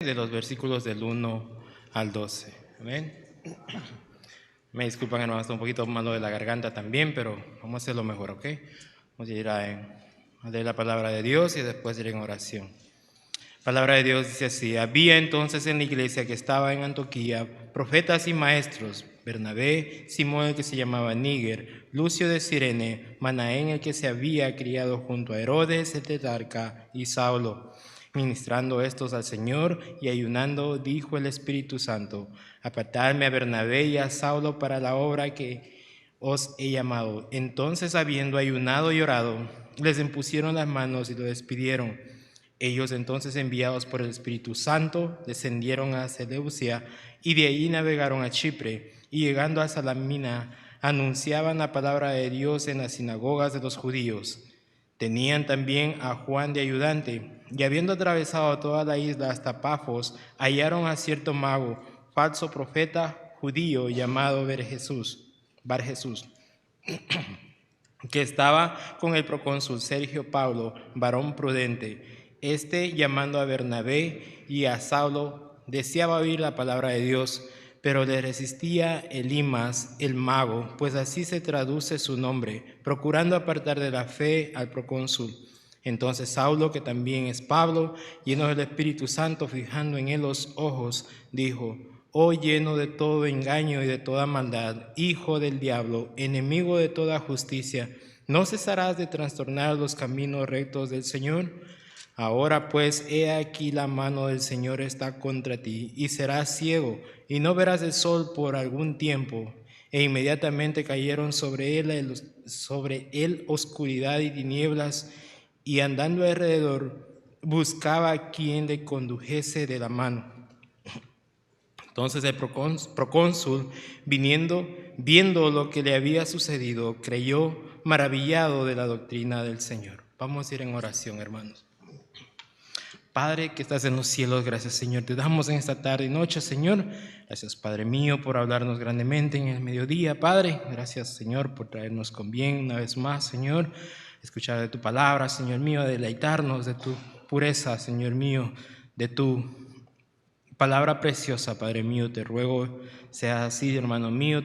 de los versículos del 1 al 12. Amén. Me disculpan, hermanos, está un poquito malo de la garganta también, pero vamos a hacer lo mejor, ¿ok? Vamos a ir a leer la palabra de Dios y después ir en oración. La palabra de Dios dice así: había entonces en la iglesia que estaba en Antioquía profetas y maestros: Bernabé, Simón el que se llamaba Níger, Lucio de Cirene, Manaén el que se había criado junto a Herodes el tetrarca, y Saulo. Ministrando estos al Señor y ayunando, dijo el Espíritu Santo: apartadme a Bernabé y a Saulo para la obra que os he llamado. Entonces, habiendo ayunado y orado, les impusieron las manos y lo despidieron. Ellos entonces, enviados por el Espíritu Santo, descendieron a Seleucia y de allí navegaron a Chipre, y llegando a Salamina anunciaban la palabra de Dios en las sinagogas de los judíos. Tenían también a Juan de ayudante, y habiendo atravesado toda la isla hasta Pafos, hallaron a cierto mago, falso profeta judío llamado Barjesús, que estaba con el procónsul Sergio Paulo, varón prudente. Este, llamando a Bernabé y a Saulo, deseaba oír la palabra de Dios, pero le resistía Elimas, el mago, pues así se traduce su nombre, procurando apartar de la fe al procónsul. Entonces Saulo, que también es Pablo, lleno del Espíritu Santo, fijando en él los ojos, dijo: oh, lleno de todo engaño y de toda maldad, hijo del diablo, enemigo de toda justicia, ¿no cesarás de trastornar los caminos rectos del Señor? Ahora pues, he aquí la mano del Señor está contra ti, y serás ciego, y no verás el sol por algún tiempo. E inmediatamente cayeron sobre él oscuridad y tinieblas, y andando alrededor, buscaba a quien le condujese de la mano. Entonces el procónsul, viendo lo que le había sucedido, creyó, maravillado de la doctrina del Señor. Vamos a ir en oración, hermanos. Padre que estás en los cielos, gracias, Señor, te damos en esta tarde y noche, Señor. Gracias, Padre mío, por hablarnos grandemente en el mediodía, Padre. Gracias, Señor, por traernos con bien una vez más, Señor. Escuchar de tu palabra, Señor mío, deleitarnos de tu pureza, Señor mío, de tu palabra preciosa, Padre mío. Te ruego sea así, hermano mío,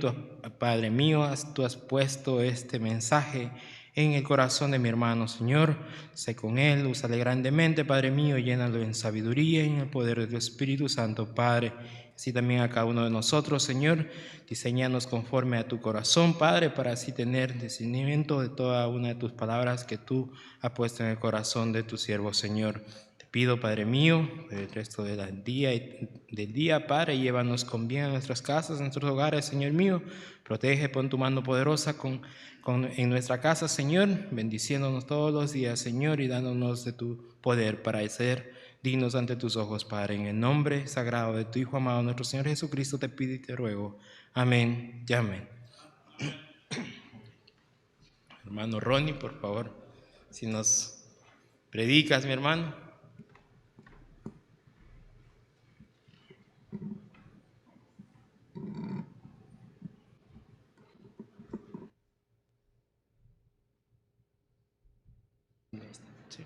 Padre mío, tú has puesto este mensaje en el corazón de mi hermano, Señor. Sé con él, úsale grandemente, Padre mío, llénalo en sabiduría y en el poder de tu Espíritu Santo, Padre. Así también a cada uno de nosotros, Señor, diseñanos conforme a tu corazón, Padre, para así tener discernimiento de toda una de tus palabras que tú has puesto en el corazón de tu siervo, Señor. Te pido, Padre mío, el resto del día, Padre, llévanos con bien a nuestras casas, a nuestros hogares, Señor mío. Protege, pon tu mano poderosa en nuestra casa, Señor, bendiciéndonos todos los días, Señor, y dándonos de tu poder para ser dignos ante tus ojos, Padre. En el nombre sagrado de tu Hijo amado, nuestro Señor Jesucristo, te pido y te ruego. Amén y amén. Hermano Ronnie, por favor, si nos predicas, mi hermano. Sí.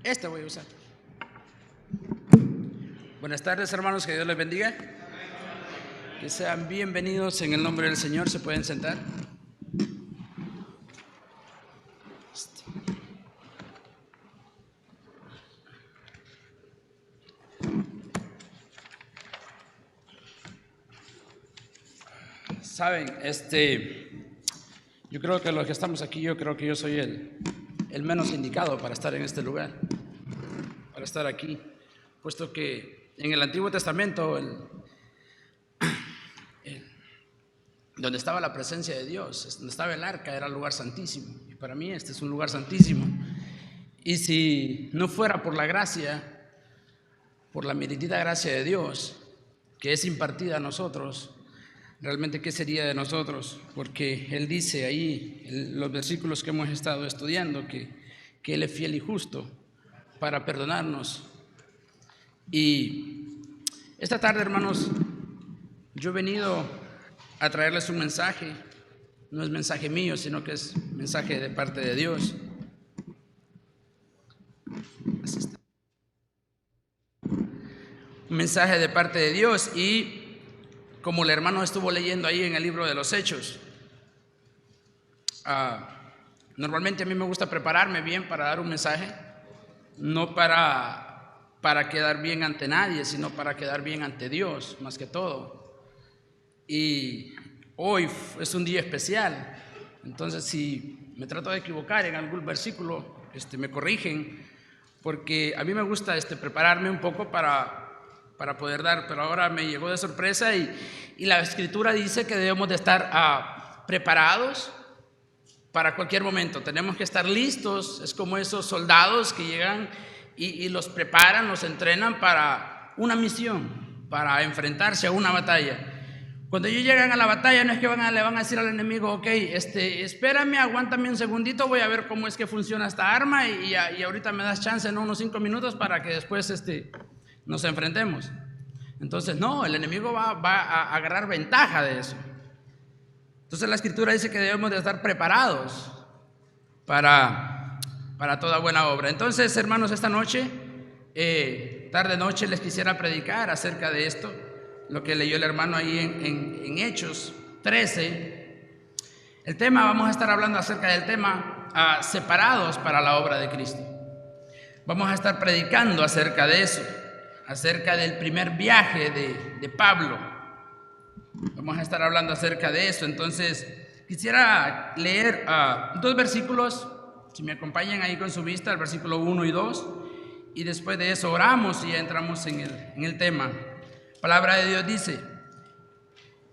Este voy a usar. Buenas tardes, hermanos, que Dios les bendiga. Que sean bienvenidos en el nombre del Señor. ¿Se pueden sentar? Saben, yo creo que los que estamos aquí, yo creo que yo soy el menos indicado para estar en este lugar, para estar aquí, puesto que en el Antiguo Testamento, donde estaba la presencia de Dios, donde estaba el arca, era el lugar santísimo, y para mí este es un lugar santísimo. Y si no fuera por la gracia, por la merecida gracia de Dios, que es impartida a nosotros, realmente ¿qué sería de nosotros? Porque Él dice ahí, en los versículos que hemos estado estudiando, que Él es fiel y justo para perdonarnos. Y esta tarde, hermanos, yo he venido a traerles un mensaje no es mensaje mío, sino que es mensaje de parte de Dios. Así está. Un mensaje de parte de Dios, y como el hermano estuvo leyendo ahí en el libro de los Hechos, normalmente a mí me gusta prepararme bien para dar un mensaje, no para quedar bien ante nadie, sino para quedar bien ante Dios, más que todo. Y hoy es un día especial, entonces si me trato de equivocar en algún versículo, me corrigen, porque a mí me gusta prepararme un poco para poder dar, pero ahora me llegó de sorpresa y la Escritura dice que debemos de estar preparados para cualquier momento. Tenemos que estar listos. Es como esos soldados que llegan y los preparan, los entrenan para una misión, para enfrentarse a una batalla. Cuando ellos llegan a la batalla, no es que le van a decir al enemigo, ok, espérame, aguántame un segundito, voy a ver cómo es que funciona esta arma y ahorita me das chance, ¿no? Unos 5 minutos para que después nos enfrentemos. Entonces, no, el enemigo va a agarrar ventaja de eso. Entonces la Escritura dice que debemos de estar preparados para toda buena obra. Entonces, hermanos, esta noche, tarde noche, les quisiera predicar acerca de esto, lo que leyó el hermano ahí en Hechos 13. El tema, vamos a estar hablando acerca del tema separados para la obra de Cristo. Vamos a estar predicando acerca de eso, acerca del primer viaje de Pablo. Vamos a estar hablando acerca de eso. Entonces, quisiera leer 2 versículos, si me acompañan ahí con su vista, el versículo 1 y 2, y después de eso oramos y ya entramos en el tema. Palabra de Dios dice: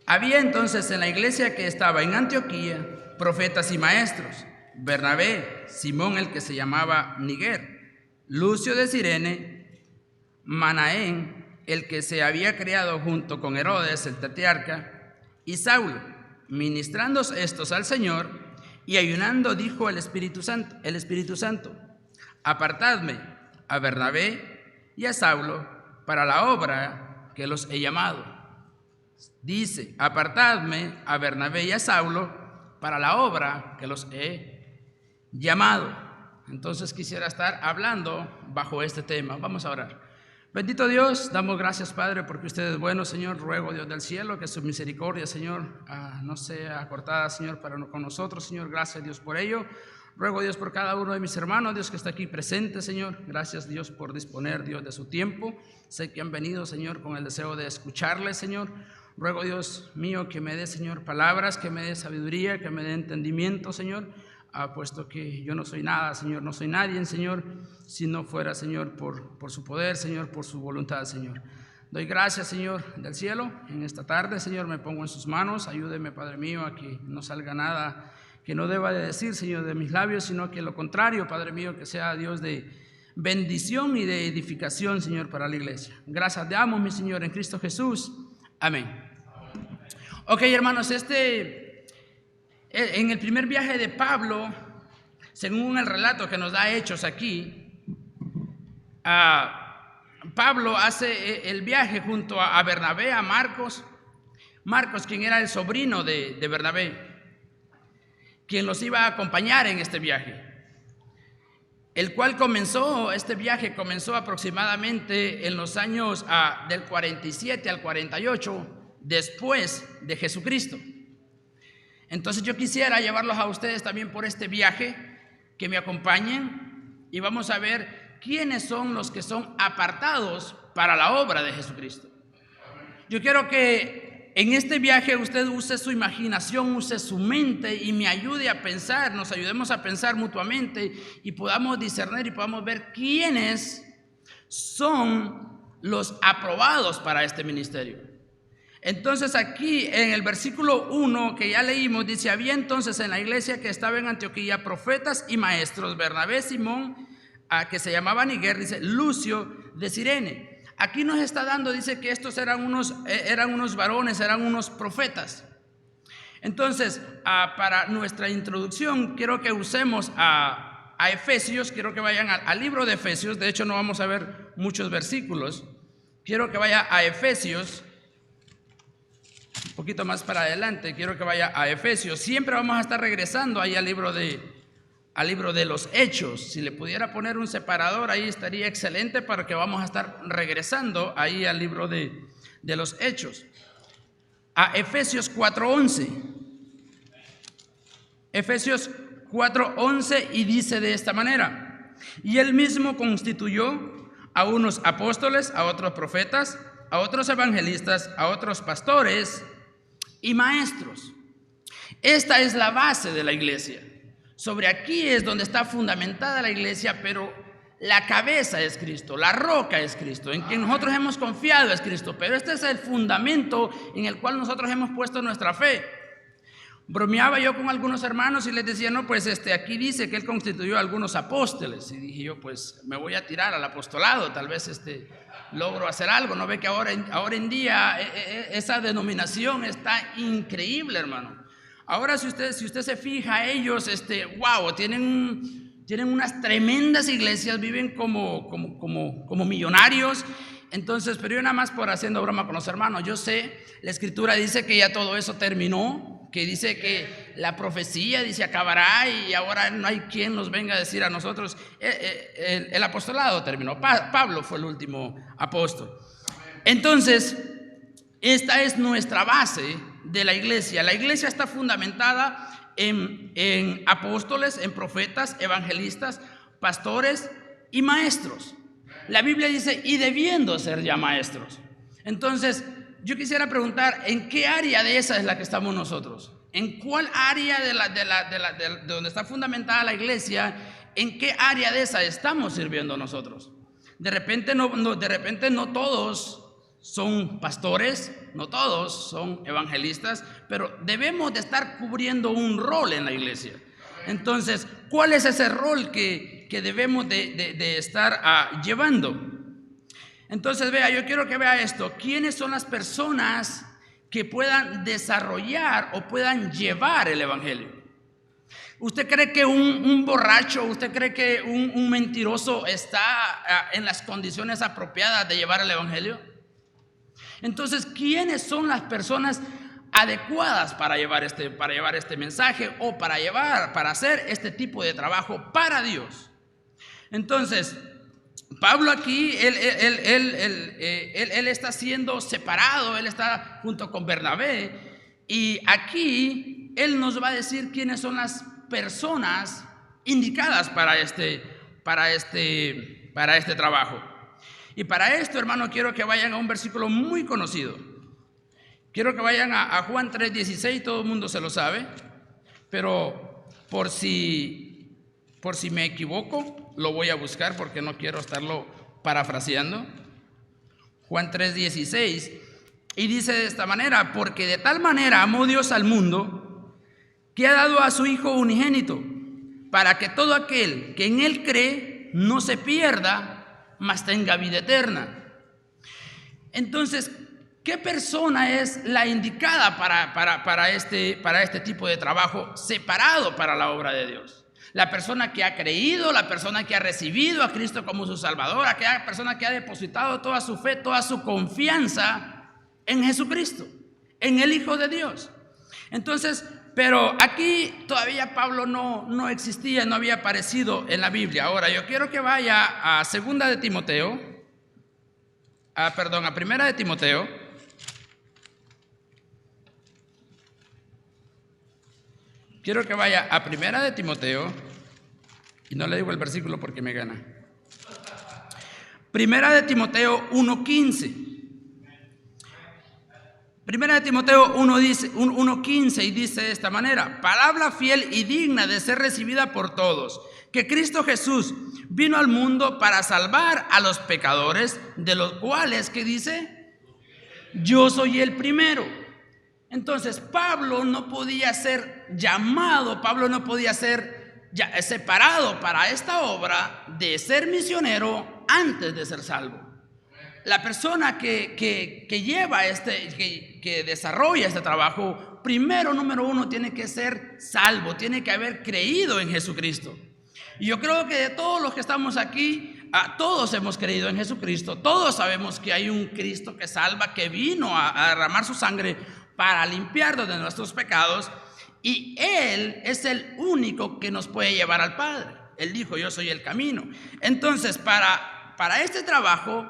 había entonces en la iglesia que estaba en Antioquía profetas y maestros: Bernabé, Simón el que se llamaba Niger, Lucio de Cirene, Manaén, el que se había criado junto con Herodes el tetrarca, y Saulo. Ministrando estos al Señor y ayunando, dijo el Espíritu Santo: apartadme a Bernabé y a Saulo para la obra que los he llamado. Dice: apartadme a Bernabé y a Saulo para la obra que los he llamado. Entonces quisiera estar hablando bajo este tema. Vamos a orar. Bendito Dios, damos gracias, Padre, porque usted es bueno, Señor. Ruego, Dios del cielo, que su misericordia, Señor, no sea cortada, Señor, con nosotros, Señor. Gracias, Dios, por ello. Ruego, Dios, por cada uno de mis hermanos, Dios, que está aquí presente, Señor. Gracias, Dios, por disponer, Dios, de su tiempo. Sé que han venido, Señor, con el deseo de escucharle, Señor. Ruego, Dios mío, que me dé, Señor, palabras, que me dé sabiduría, que me dé entendimiento, Señor. Puesto que yo no soy nada, Señor, no soy nadie, Señor, si no fuera, Señor, por su poder, Señor, por su voluntad, Señor. Doy gracias, Señor, del cielo. En esta tarde, Señor, me pongo en sus manos. Ayúdeme, Padre mío, a que no salga nada que no deba de decir, Señor, de mis labios, sino que lo contrario, Padre mío, que sea Dios de bendición y de edificación, Señor, para la iglesia. Gracias te damos, mi Señor, en Cristo Jesús. Amén. Ok, hermanos, en el primer viaje de Pablo, según el relato que nos da Hechos aquí, Pablo hace el viaje junto a Bernabé, a Marcos, quien era el sobrino de Bernabé, quien los iba a acompañar en este viaje, este viaje comenzó aproximadamente en los años del 47 al 48 después de Jesucristo. Entonces yo quisiera llevarlos a ustedes también por este viaje, que me acompañen y vamos a ver quiénes son los que son apartados para la obra de Jesucristo. Yo quiero que en este viaje usted use su imaginación, use su mente y me ayude a pensar, nos ayudemos a pensar mutuamente y podamos discernir y podamos ver quiénes son los aprobados para este ministerio. Entonces aquí en el versículo 1 que ya leímos dice: había entonces en la iglesia que estaba en Antioquía profetas y maestros: Bernabé, Simón, que se llamaba Niger, dice, Lucio de Cirene. Aquí nos está dando, dice que estos eran unos varones, eran unos profetas. Entonces, para nuestra introducción quiero que usemos a Efesios. Quiero que vayan al libro de Efesios. De hecho no vamos a ver muchos versículos. Quiero que vaya a Efesios un poquito más para adelante, quiero que vaya a Efesios. Siempre vamos a estar regresando ahí al libro de los Hechos. Si le pudiera poner un separador ahí estaría excelente, para que vamos a estar regresando ahí al libro de los Hechos. A Efesios 4:11. Efesios 4:11, y dice de esta manera: y él mismo constituyó a unos apóstoles, a otros profetas, a otros evangelistas, a otros pastores y maestros. Esta es la base de la iglesia. Sobre aquí es donde está fundamentada la iglesia, pero la cabeza es Cristo, la roca es Cristo, en quien nosotros hemos confiado es Cristo, pero este es el fundamento en el cual nosotros hemos puesto nuestra fe. Bromeaba yo con algunos hermanos y les decía, no, pues aquí dice que él constituyó a algunos apóstoles, y dije yo, pues me voy a tirar al apostolado, tal vez logro hacer algo. No ve que ahora en día esa denominación está increíble, hermano. Ahora si usted se fija, ellos wow, tienen unas tremendas iglesias, viven como millonarios. Entonces, pero yo nada más por haciendo broma con los hermanos, yo sé, la escritura dice que ya todo eso terminó, que dice que la profecía dice acabará, y ahora no hay quien nos venga a decir a nosotros. El apostolado terminó, Pablo fue el último apóstol. Entonces, esta es nuestra base de la iglesia. La iglesia está fundamentada en apóstoles, en profetas, evangelistas, pastores y maestros. La Biblia dice, y debiendo ser ya maestros. Entonces, yo quisiera preguntar, ¿en qué área de esa es la que estamos nosotros? ¿En cuál área de donde está fundamentada la iglesia, en qué área de esa estamos sirviendo nosotros? De repente no todos son pastores, no todos son evangelistas, pero debemos de estar cubriendo un rol en la iglesia. Entonces, ¿cuál es ese rol que debemos de estar llevando? Entonces, vea, yo quiero que vea esto. ¿Quiénes son las personas que puedan desarrollar o puedan llevar el evangelio? ¿Usted cree que un borracho, usted cree que un mentiroso está en las condiciones apropiadas de llevar el evangelio? Entonces, ¿quiénes son las personas adecuadas para llevar este mensaje, o para hacer este tipo de trabajo para Dios? Entonces, Pablo aquí, él está siendo separado, él está junto con Bernabé, y aquí él nos va a decir quiénes son las personas indicadas para este trabajo. Y para esto, hermano, quiero que vayan a un versículo muy conocido. Quiero que vayan a Juan 3:16, todo el mundo se lo sabe, pero por si me equivoco, lo voy a buscar porque no quiero estarlo parafraseando. Juan 3:16, y dice de esta manera: porque de tal manera amó Dios al mundo, que ha dado a su Hijo unigénito, para que todo aquel que en él cree no se pierda, mas tenga vida eterna. Entonces, ¿qué persona es la indicada para este tipo de trabajo separado para la obra de Dios? La persona que ha creído, la persona que ha recibido a Cristo como su Salvador, aquella persona que ha depositado toda su fe, toda su confianza en Jesucristo, en el Hijo de Dios. Entonces, pero aquí todavía Pablo no existía, no había aparecido en la Biblia. Ahora, yo quiero que vaya a Primera de Timoteo. Quiero que vaya a Primera de Timoteo, y no le digo el versículo porque me gana. Primera de Timoteo 1:15. Primera de Timoteo 1:15, y dice de esta manera: palabra fiel y digna de ser recibida por todos, que Cristo Jesús vino al mundo para salvar a los pecadores, de los cuales, ¿qué dice? Yo soy el primero. Entonces, Pablo no podía ser llamado, Pablo no podía ser separado para esta obra de ser misionero antes de ser salvo. La persona que lleva que desarrolla este trabajo, primero, número uno, tiene que ser salvo, tiene que haber creído en Jesucristo. Y yo creo que de todos los que estamos aquí, todos hemos creído en Jesucristo, todos sabemos que hay un Cristo que salva, que vino a derramar su sangre para limpiarnos de nuestros pecados, y Él es el único que nos puede llevar al Padre. Él dijo: yo soy el camino. Entonces, para este trabajo,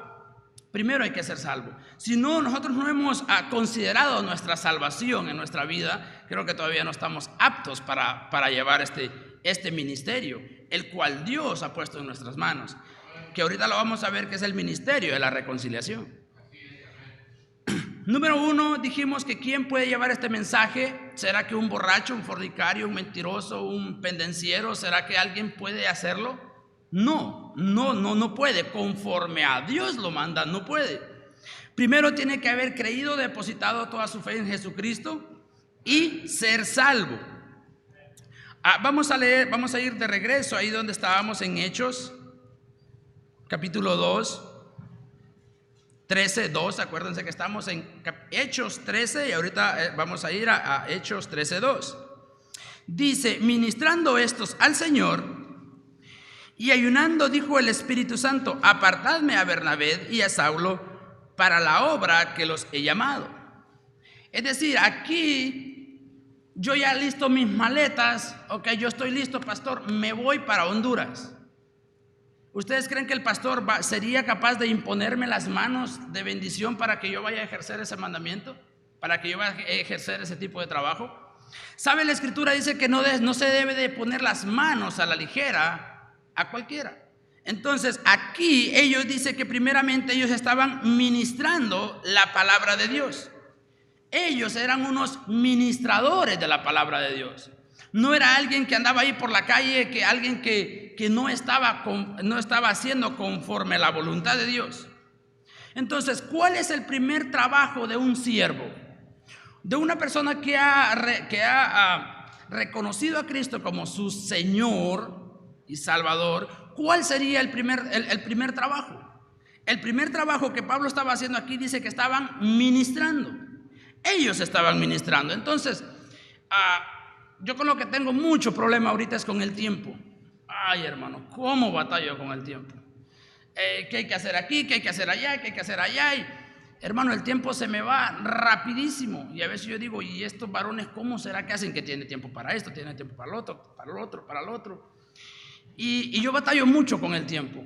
primero hay que ser salvo. Si no, nosotros no hemos considerado nuestra salvación en nuestra vida, creo que todavía no estamos aptos para llevar este ministerio, el cual Dios ha puesto en nuestras manos, que ahorita lo vamos a ver, que es el ministerio de la reconciliación. Número 1, dijimos que ¿quién puede llevar este mensaje? ¿Será que un borracho, un fornicario, un mentiroso, un pendenciero? ¿Será que alguien puede hacerlo? No puede. Conforme a Dios lo manda, no puede. Primero tiene que haber creído, depositado toda su fe en Jesucristo y ser salvo. Vamos a ir de regreso ahí donde estábamos en Hechos, capítulo 2. 13:2, acuérdense que estamos en Hechos 13 y ahorita vamos a ir a Hechos 13:2. Dice: ministrando estos al Señor y ayunando, dijo el Espíritu Santo: apartadme a Bernabé y a Saulo para la obra que los he llamado. Es decir, aquí yo ya listo mis maletas, ok, yo estoy listo, pastor, me voy para Honduras. ¿Ustedes creen que el pastor sería capaz de imponerme las manos de bendición para que yo vaya a ejercer ese mandamiento? ¿Para que yo vaya a ejercer ese tipo de trabajo? ¿Sabe? La Escritura dice que no se debe de poner las manos a la ligera a cualquiera. Entonces aquí ellos dicen que primeramente ellos estaban ministrando la palabra de Dios. Ellos eran unos ministradores de la palabra de Dios. No era alguien que andaba ahí por la calle, que alguien que no estaba haciendo conforme a la voluntad de Dios. Entonces, ¿cuál es el primer trabajo de un siervo? De una persona que ha reconocido a Cristo como su Señor y Salvador. ¿Cuál sería el primer trabajo? El primer trabajo que Pablo estaba haciendo aquí dice que estaban ministrando. Ellos estaban ministrando. Entonces, yo con lo que tengo mucho problema ahorita es con el tiempo. Ay, hermano, ¿cómo batallo con el tiempo? ¿Qué hay que hacer aquí? ¿Qué hay que hacer allá? ¿Qué hay que hacer allá? Y, hermano, el tiempo se me va rapidísimo. Y a veces yo digo: ¿y estos varones cómo será que hacen? Que tiene tiempo para esto, tiene tiempo para el otro, para el otro, para el otro. Y yo batallo mucho con el tiempo.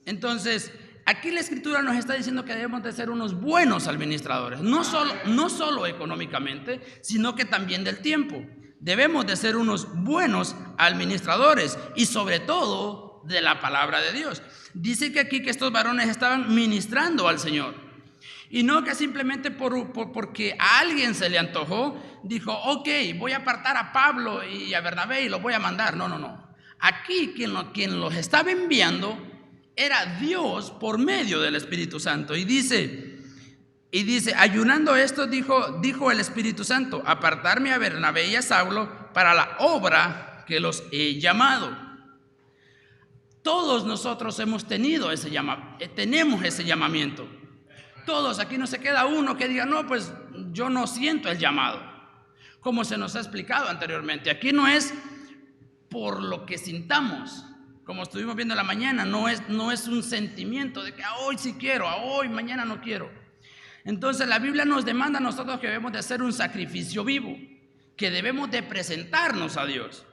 Entonces, aquí la Escritura nos está diciendo que debemos de ser unos buenos administradores. No solo económicamente, sino que también del tiempo. Debemos de ser unos buenos administradores y sobre todo de la palabra de Dios. Dice que aquí que estos varones estaban ministrando al Señor. Y no que simplemente porque a alguien se le antojó, dijo: ok, voy a apartar a Pablo y a Bernabé y los voy a mandar. No. Aquí quien los estaba enviando era Dios por medio del Espíritu Santo. Y dice, ayunando esto, dijo el Espíritu Santo: apartarme a Bernabé y a Saulo para la obra que los he llamado. Todos nosotros tenemos ese llamamiento. Todos, aquí no se queda uno que diga: no, pues yo no siento el llamado. Como se nos ha explicado anteriormente, aquí no es por lo que sintamos. Como estuvimos viendo en la mañana, no es un sentimiento de que hoy sí quiero, hoy, mañana no quiero. Entonces la Biblia nos demanda a nosotros que debemos de hacer un sacrificio vivo, que debemos de presentarnos a Dios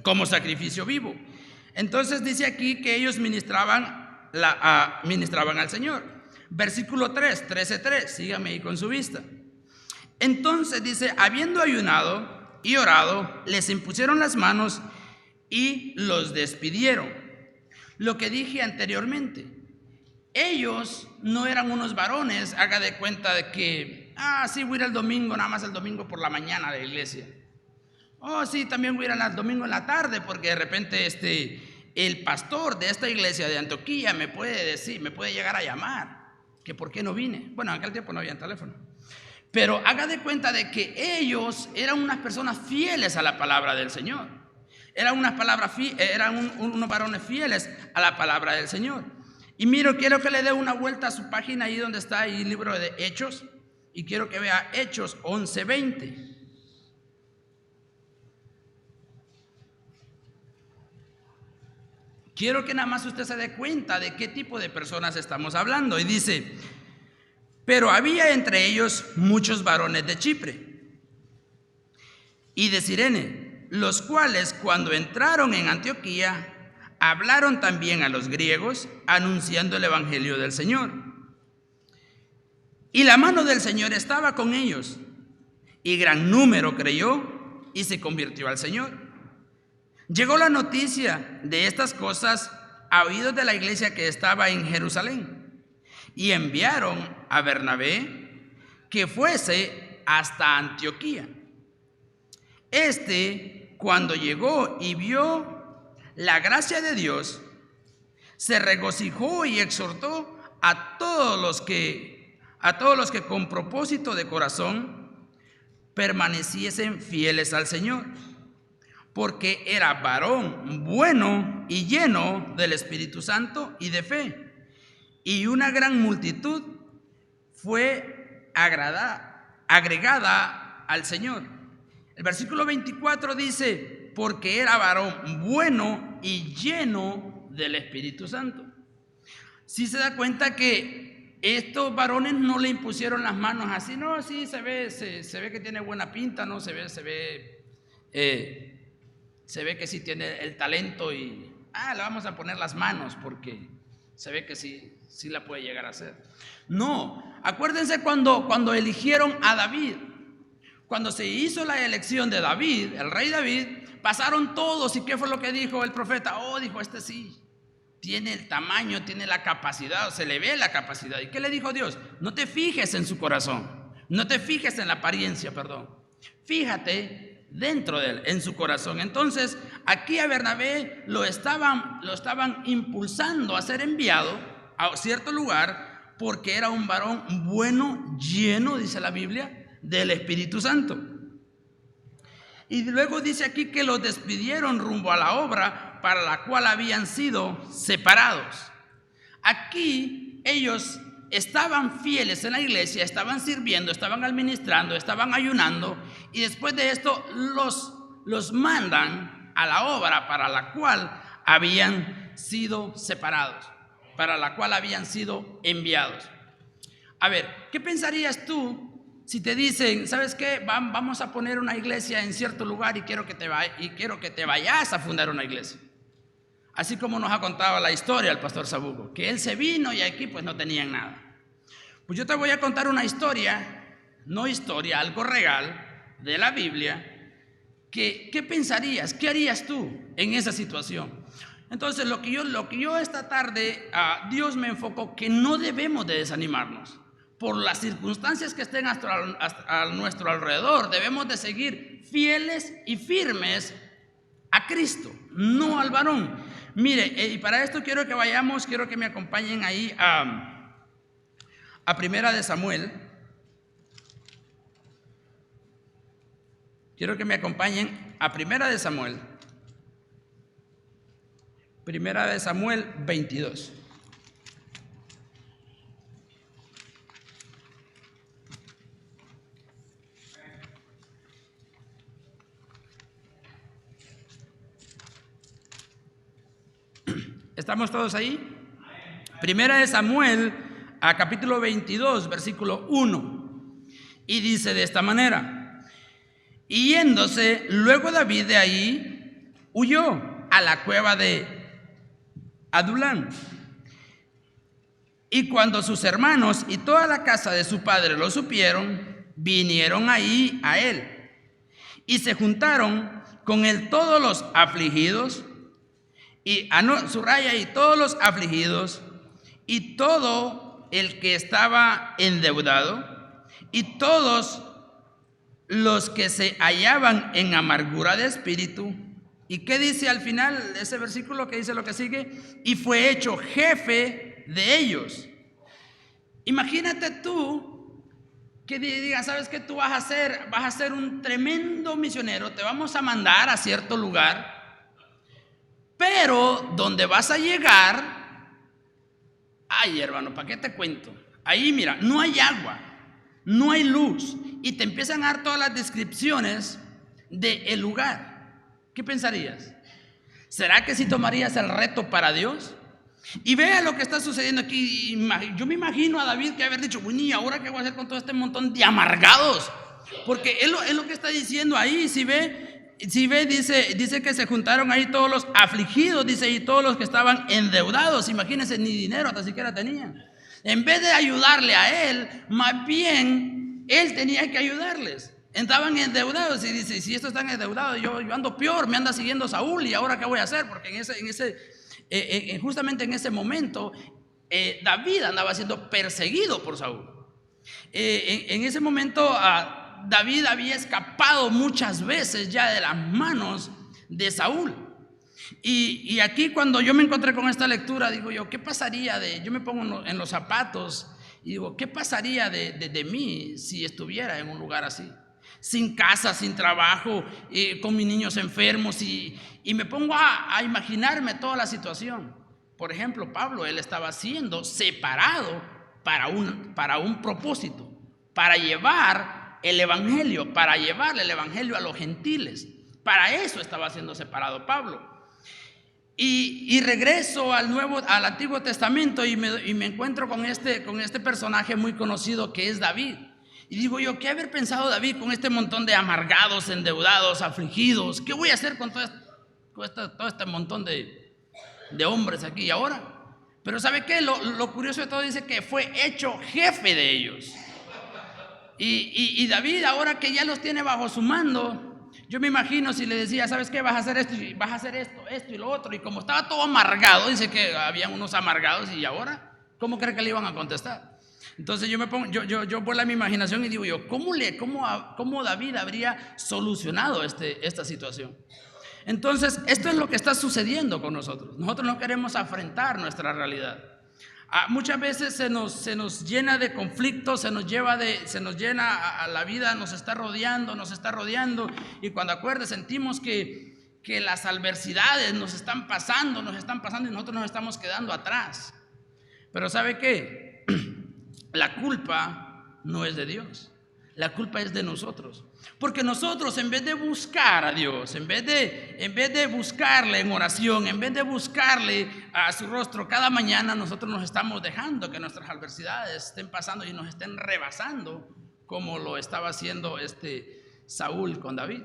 como sacrificio vivo. Entonces dice aquí que ellos ministraban al Señor. Versículo 13:3, sígame ahí con su vista. Entonces dice: habiendo ayunado y orado, les impusieron las manos y los despidieron. Lo que dije anteriormente, ellos no eran unos varones, haga de cuenta de que, sí, voy a ir el domingo, nada más el domingo por la mañana a la iglesia. Sí, también voy a ir el domingo en la tarde, porque de repente el pastor de esta iglesia de Antioquía me puede llegar a llamar, que por qué no vine. Bueno, en aquel tiempo no había teléfono. Pero haga de cuenta de que ellos eran unas personas fieles a la palabra del Señor. Eran unos varones fieles a la palabra del Señor. Y quiero que le dé una vuelta a su página ahí donde está el libro de Hechos. Y quiero que vea Hechos 11:20. Quiero que nada más usted se dé cuenta de qué tipo de personas estamos hablando. Y dice: Pero había entre ellos muchos varones de Chipre y de Cirene, los cuales cuando entraron en Antioquía, hablaron también a los griegos, anunciando el evangelio del Señor. Y la mano del Señor estaba con ellos, y gran número creyó y se convirtió al Señor. Llegó la noticia de estas cosas a oídos de la iglesia que estaba en Jerusalén, y enviaron a Bernabé que fuese hasta Antioquía. Cuando llegó y vio la gracia de Dios, se regocijó y exhortó a todos los que con propósito de corazón permaneciesen fieles al Señor, porque era varón bueno y lleno del Espíritu Santo y de fe, y una gran multitud fue agregada al Señor. El versículo 24 dice, porque era varón bueno y lleno del Espíritu Santo. Si se da cuenta que estos varones no le impusieron las manos así, no, sí, se ve que tiene buena pinta, no, se ve que sí tiene el talento y, le vamos a poner las manos porque se ve que sí la puede llegar a hacer. No, acuérdense cuando eligieron a David. Cuando se hizo la elección de David, el rey David, pasaron todos. ¿Y qué fue lo que dijo el profeta? Dijo, este sí, tiene el tamaño, tiene la capacidad, se le ve la capacidad. ¿Y qué le dijo Dios? No te fijes en su corazón, no te fijes en la apariencia, fíjate dentro de él, en su corazón. Entonces, aquí a Bernabé lo estaban impulsando a ser enviado a cierto lugar, porque era un varón bueno, lleno, dice la Biblia, del Espíritu Santo. Y luego dice aquí que los despidieron rumbo a la obra para la cual habían sido separados. Aquí ellos estaban fieles en la iglesia, estaban sirviendo, estaban administrando, estaban ayunando, y después de esto los mandan a la obra para la cual habían sido separados, para la cual habían sido enviados. A ver, ¿qué pensarías tú si te dicen, ¿sabes qué? Vamos a poner una iglesia en cierto lugar y quiero que te vayas a fundar una iglesia? Así como nos ha contado la historia el pastor Sabugo, que él se vino y aquí pues no tenían nada. Pues yo te voy a contar una historia, algo real de la Biblia. ¿Qué pensarías? ¿Qué harías tú en esa situación? Entonces lo que yo esta tarde, Dios me enfocó que no debemos de desanimarnos. Por las circunstancias que estén a nuestro alrededor, debemos de seguir fieles y firmes a Cristo, no al varón. Mire, y para esto quiero que me acompañen ahí a Primera de Samuel. Quiero que me acompañen a Primera de Samuel. Primera de Samuel 22. ¿Estamos todos ahí? Primera de Samuel, capítulo 22, versículo 1. Y dice de esta manera: y yéndose luego David de ahí, huyó a la cueva de Adulán. Y cuando sus hermanos y toda la casa de su padre lo supieron, vinieron ahí a él. Y se juntaron con él todos los afligidos, y todos los afligidos, y todo el que estaba endeudado, y todos los que se hallaban en amargura de espíritu. ¿Y qué dice al final de ese versículo? ¿Qué dice lo que sigue? Y fue hecho jefe de ellos. Imagínate tú que digas, ¿sabes qué? Tú vas a ser un tremendo misionero, te vamos a mandar a cierto lugar, pero donde vas a llegar, ay hermano, ¿para qué te cuento? Ahí mira, no hay agua, no hay luz, y te empiezan a dar todas las descripciones del lugar. ¿Qué pensarías? ¿Será que si tomarías el reto para Dios? Y vea lo que está sucediendo aquí. Yo me imagino a David que haber dicho, bueno, ¿y ahora qué voy a hacer con todo este montón de amargados? Porque es lo que está diciendo ahí. Si ve, dice que se juntaron ahí todos los afligidos, dice, y todos los que estaban endeudados. Imagínense, ni dinero hasta siquiera tenían. En vez de ayudarle a él, más bien él tenía que ayudarles. Estaban endeudados y dice, si estos están endeudados, yo ando peor, me anda siguiendo Saúl, y ahora qué voy a hacer, porque justamente en ese momento David andaba siendo perseguido por Saúl. En ese momento David había escapado muchas veces ya de las manos de Saúl. Y aquí cuando yo me encontré con esta lectura, digo yo, ¿qué pasaría yo me pongo en los zapatos y digo, ¿qué pasaría de mí si estuviera en un lugar así? Sin casa, sin trabajo, con mis niños enfermos, y me pongo a imaginarme toda la situación. Por ejemplo, Pablo, él estaba siendo separado para un propósito, para llevar el evangelio, para llevarle el evangelio a los gentiles. Para eso estaba siendo separado Pablo. Y regreso al Antiguo Testamento y me encuentro con este personaje muy conocido que es David. Y digo yo, ¿qué haber pensado David con este montón de amargados, endeudados, afligidos? ¿Qué voy a hacer con todo este montón de hombres aquí y ahora? Pero ¿sabe qué? Lo curioso de todo dice que fue hecho jefe de ellos. Y David, ahora que ya los tiene bajo su mando, yo me imagino si le decía, ¿sabes qué? Vas a hacer esto, y vas a hacer esto y lo otro. Y como estaba todo amargado, dice que habían unos amargados, y ahora, ¿cómo cree que le iban a contestar? Entonces yo vuelo a mi imaginación y digo yo, ¿cómo David habría solucionado esta situación? Entonces, esto es lo que está sucediendo con nosotros. Nosotros no queremos afrontar nuestra realidad. Muchas veces se nos llena de conflictos, se nos llena a la vida, nos está rodeando, y cuando sentimos que las adversidades nos están pasando y nosotros nos estamos quedando atrás. Pero ¿sabe qué? La culpa no es de Dios, la culpa es de nosotros. Porque nosotros, en vez de buscar a Dios, en vez de buscarle en oración, en vez de buscarle a su rostro cada mañana, nosotros nos estamos dejando que nuestras adversidades estén pasando y nos estén rebasando, como lo estaba haciendo Saúl con David.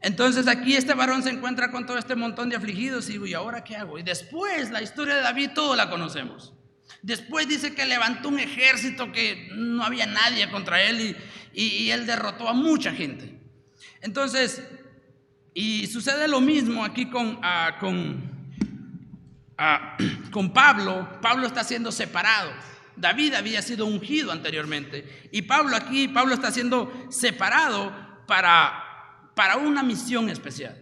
Entonces aquí este varón se encuentra con todo este montón de afligidos y digo, ¿y ahora qué hago? Y después la historia de David todos la conocemos. Después dice que levantó un ejército que no había nadie contra él, y él derrotó a mucha gente. Entonces, y sucede lo mismo aquí con Pablo. Pablo está siendo separado. David había sido ungido anteriormente, y Pablo está siendo separado para una misión especial.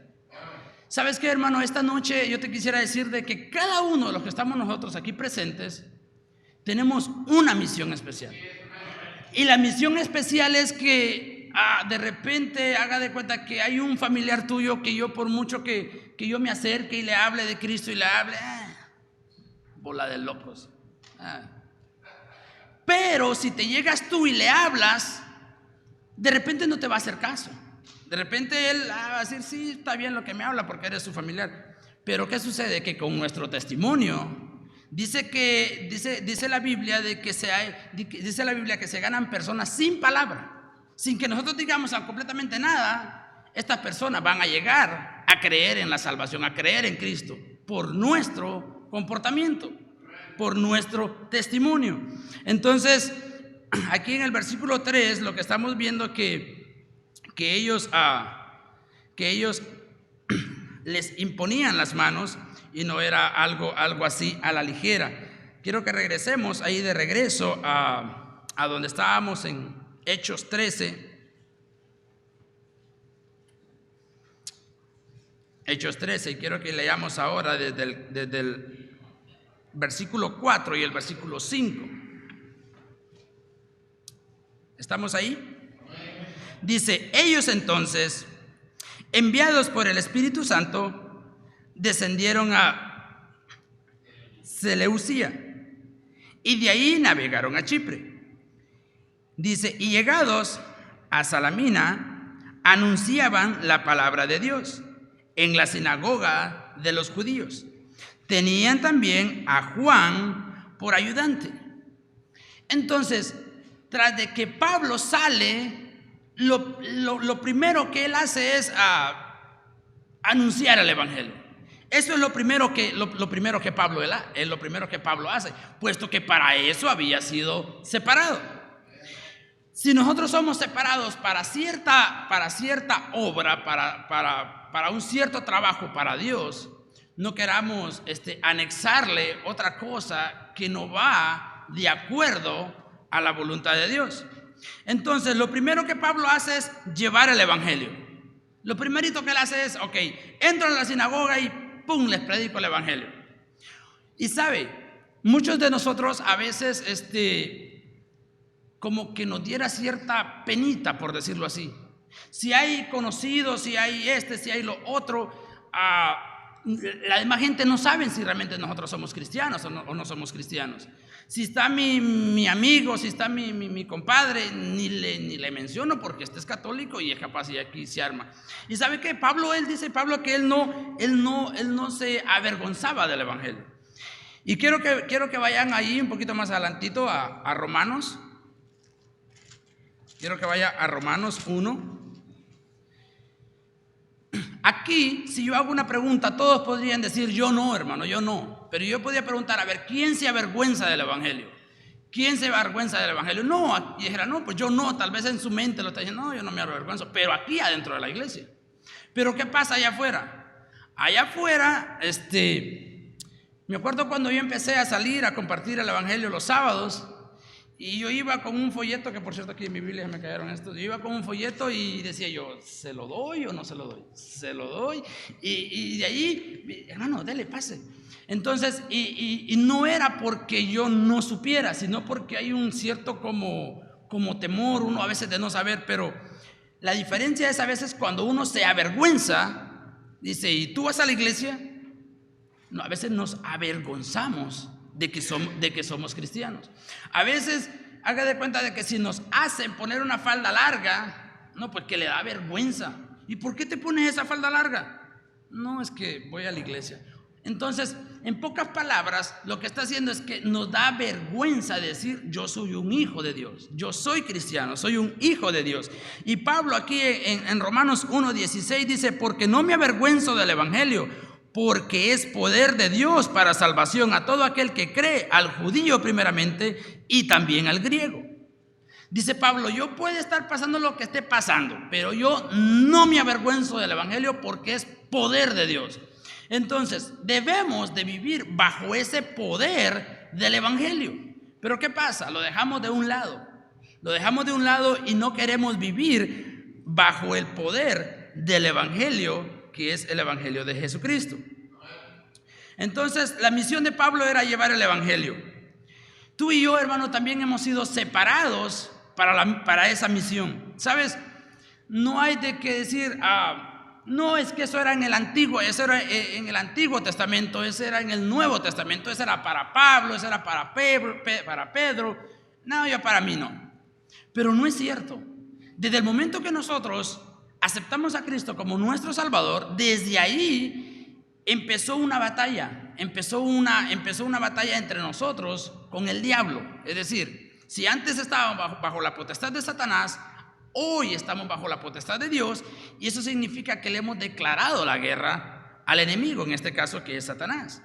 ¿Sabes qué, hermano? Esta noche yo te quisiera decir de que cada uno de los que estamos nosotros aquí presentes tenemos una misión especial. Y la misión especial es que de repente haga de cuenta que hay un familiar tuyo que yo, por mucho que yo me acerque y le hable de Cristo y le hable, bola de locos. Pero si te llegas tú y le hablas, de repente no te va a hacer caso. De repente él va a decir, sí, está bien lo que me habla porque eres su familiar. Pero ¿qué sucede? Que con nuestro testimonio dice la Biblia que se ganan personas sin palabra, sin que nosotros digamos completamente nada. Estas personas van a llegar a creer en la salvación, a creer en Cristo por nuestro comportamiento, por nuestro testimonio. Entonces, aquí en el versículo 3 lo que estamos viendo que ellos les imponían las manos, y no era algo así a la ligera. Quiero que regresemos ahí de regreso a donde estábamos en Hechos 13. Hechos 13, y quiero que leamos ahora desde el versículo 4 y el versículo 5. ¿Estamos ahí? Dice, ellos entonces, enviados por el Espíritu Santo, descendieron a Seleucia y de ahí navegaron a Chipre. Dice, y llegados a Salamina, anunciaban la palabra de Dios en la sinagoga de los judíos, tenían también a Juan por ayudante. Entonces, tras de que Pablo sale, lo primero que él hace es anunciar el evangelio. Eso es lo primero que Pablo hace, puesto que para eso había sido separado. Si nosotros somos separados para cierta obra, para un cierto trabajo para Dios, no queramos anexarle otra cosa que no va de acuerdo a la voluntad de Dios. Entonces, lo primero que Pablo hace es llevar el evangelio. Lo primerito que él hace es, entro en la sinagoga y ¡pum!, les predico el evangelio. Y sabe, muchos de nosotros a veces, como que nos diera cierta penita, por decirlo así. Si hay conocidos, si hay si hay lo otro, la demás gente no sabe si realmente nosotros somos cristianos o no somos cristianos. Si está mi amigo, si está mi compadre, ni le menciono porque es católico y es capaz y aquí se arma. Y sabe que él dice que él no se avergonzaba del evangelio. Y quiero que vayan ahí un poquito más adelantito a Romanos. Quiero que vaya a Romanos 1. Aquí, si yo hago una pregunta, todos podrían decir, yo no, hermano, yo no. Pero yo podría preguntar, a ver, ¿quién se avergüenza del evangelio? ¿Quién se avergüenza del evangelio? No, y dijera, no, pues yo no. Tal vez en su mente lo está diciendo, no, yo no me avergüenzo. Pero aquí adentro de la iglesia. Pero ¿qué pasa allá afuera? Allá afuera, me acuerdo cuando yo empecé a salir a compartir el evangelio los sábados. Y yo iba con un folleto, que por cierto aquí en mi Biblia me cayeron estos. Yo iba con un folleto y decía yo, ¿se lo doy o no se lo doy? Se lo doy. Y de ahí, hermano, dele, pase. Entonces, y no era porque yo no supiera, sino porque hay un cierto como temor, uno a veces de no saber. Pero la diferencia es a veces cuando uno se avergüenza, dice, ¿y tú vas a la iglesia? No, a veces nos avergonzamos de que somos cristianos. A veces, haga de cuenta de que si nos hacen poner una falda larga, no, pues que le da vergüenza. ¿Y por qué te pones esa falda larga? No, es que voy a la iglesia. Entonces, en pocas palabras, lo que está haciendo es que nos da vergüenza decir, yo soy un hijo de Dios, yo soy cristiano, soy un hijo de Dios. Y Pablo aquí en Romanos 1:16 dice, porque no me avergüenzo del evangelio, porque es poder de Dios para salvación a todo aquel que cree, al judío primeramente y también al griego. Dice Pablo, yo puedo estar pasando lo que esté pasando, pero yo no me avergüenzo del evangelio porque es poder de Dios. Entonces, debemos de vivir bajo ese poder del evangelio. Pero ¿qué pasa? Lo dejamos de un lado. Lo dejamos de un lado y no queremos vivir bajo el poder del evangelio, que es el evangelio de Jesucristo. Entonces, la misión de Pablo era llevar el evangelio. Tú y yo, hermano, también hemos sido separados para esa misión. ¿Sabes? No hay de qué decir, no, es que eso era en el Antiguo, eso era en el Antiguo Testamento, eso era en el Nuevo Testamento, eso era para Pablo, eso era para Pedro. No, yo para mí no. Pero no es cierto. Desde el momento que nosotros aceptamos a Cristo como nuestro Salvador, desde ahí empezó una batalla, empezó una batalla entre nosotros con el diablo. Es decir, si antes estábamos bajo la potestad de Satanás, hoy estamos bajo la potestad de Dios, y eso significa que le hemos declarado la guerra al enemigo, en este caso que es Satanás.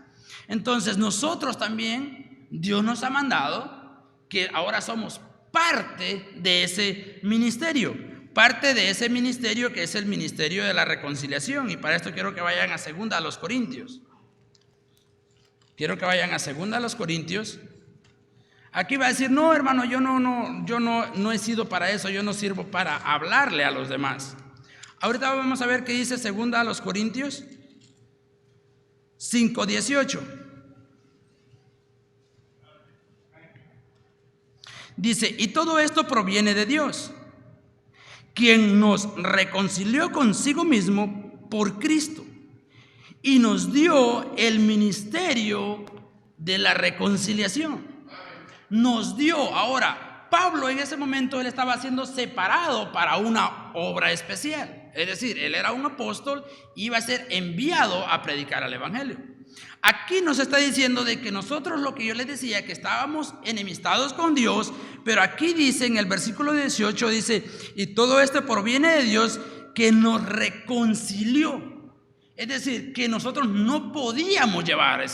Entonces nosotros también, Dios nos ha mandado que ahora somos parte de ese ministerio, que es el ministerio de la reconciliación. Y para esto quiero que vayan a 2 Corintios. Aquí va a decir, no, hermano, yo no he sido para eso, yo no sirvo para hablarle a los demás. Ahorita vamos a ver qué dice 2 Corintios 5:18. Dice, y todo esto proviene de Dios, quien nos reconcilió consigo mismo por Cristo y nos dio el ministerio de la reconciliación. Nos dio. Ahora, Pablo en ese momento él estaba siendo separado para una obra especial. Es decir, él era un apóstol y iba a ser enviado a predicar el evangelio. Aquí nos está diciendo de que nosotros, lo que yo les decía, que estábamos enemistados con Dios, pero aquí dice en el versículo 18, dice, y todo esto proviene de Dios que nos reconcilió. Es decir, que nosotros no podíamos llevar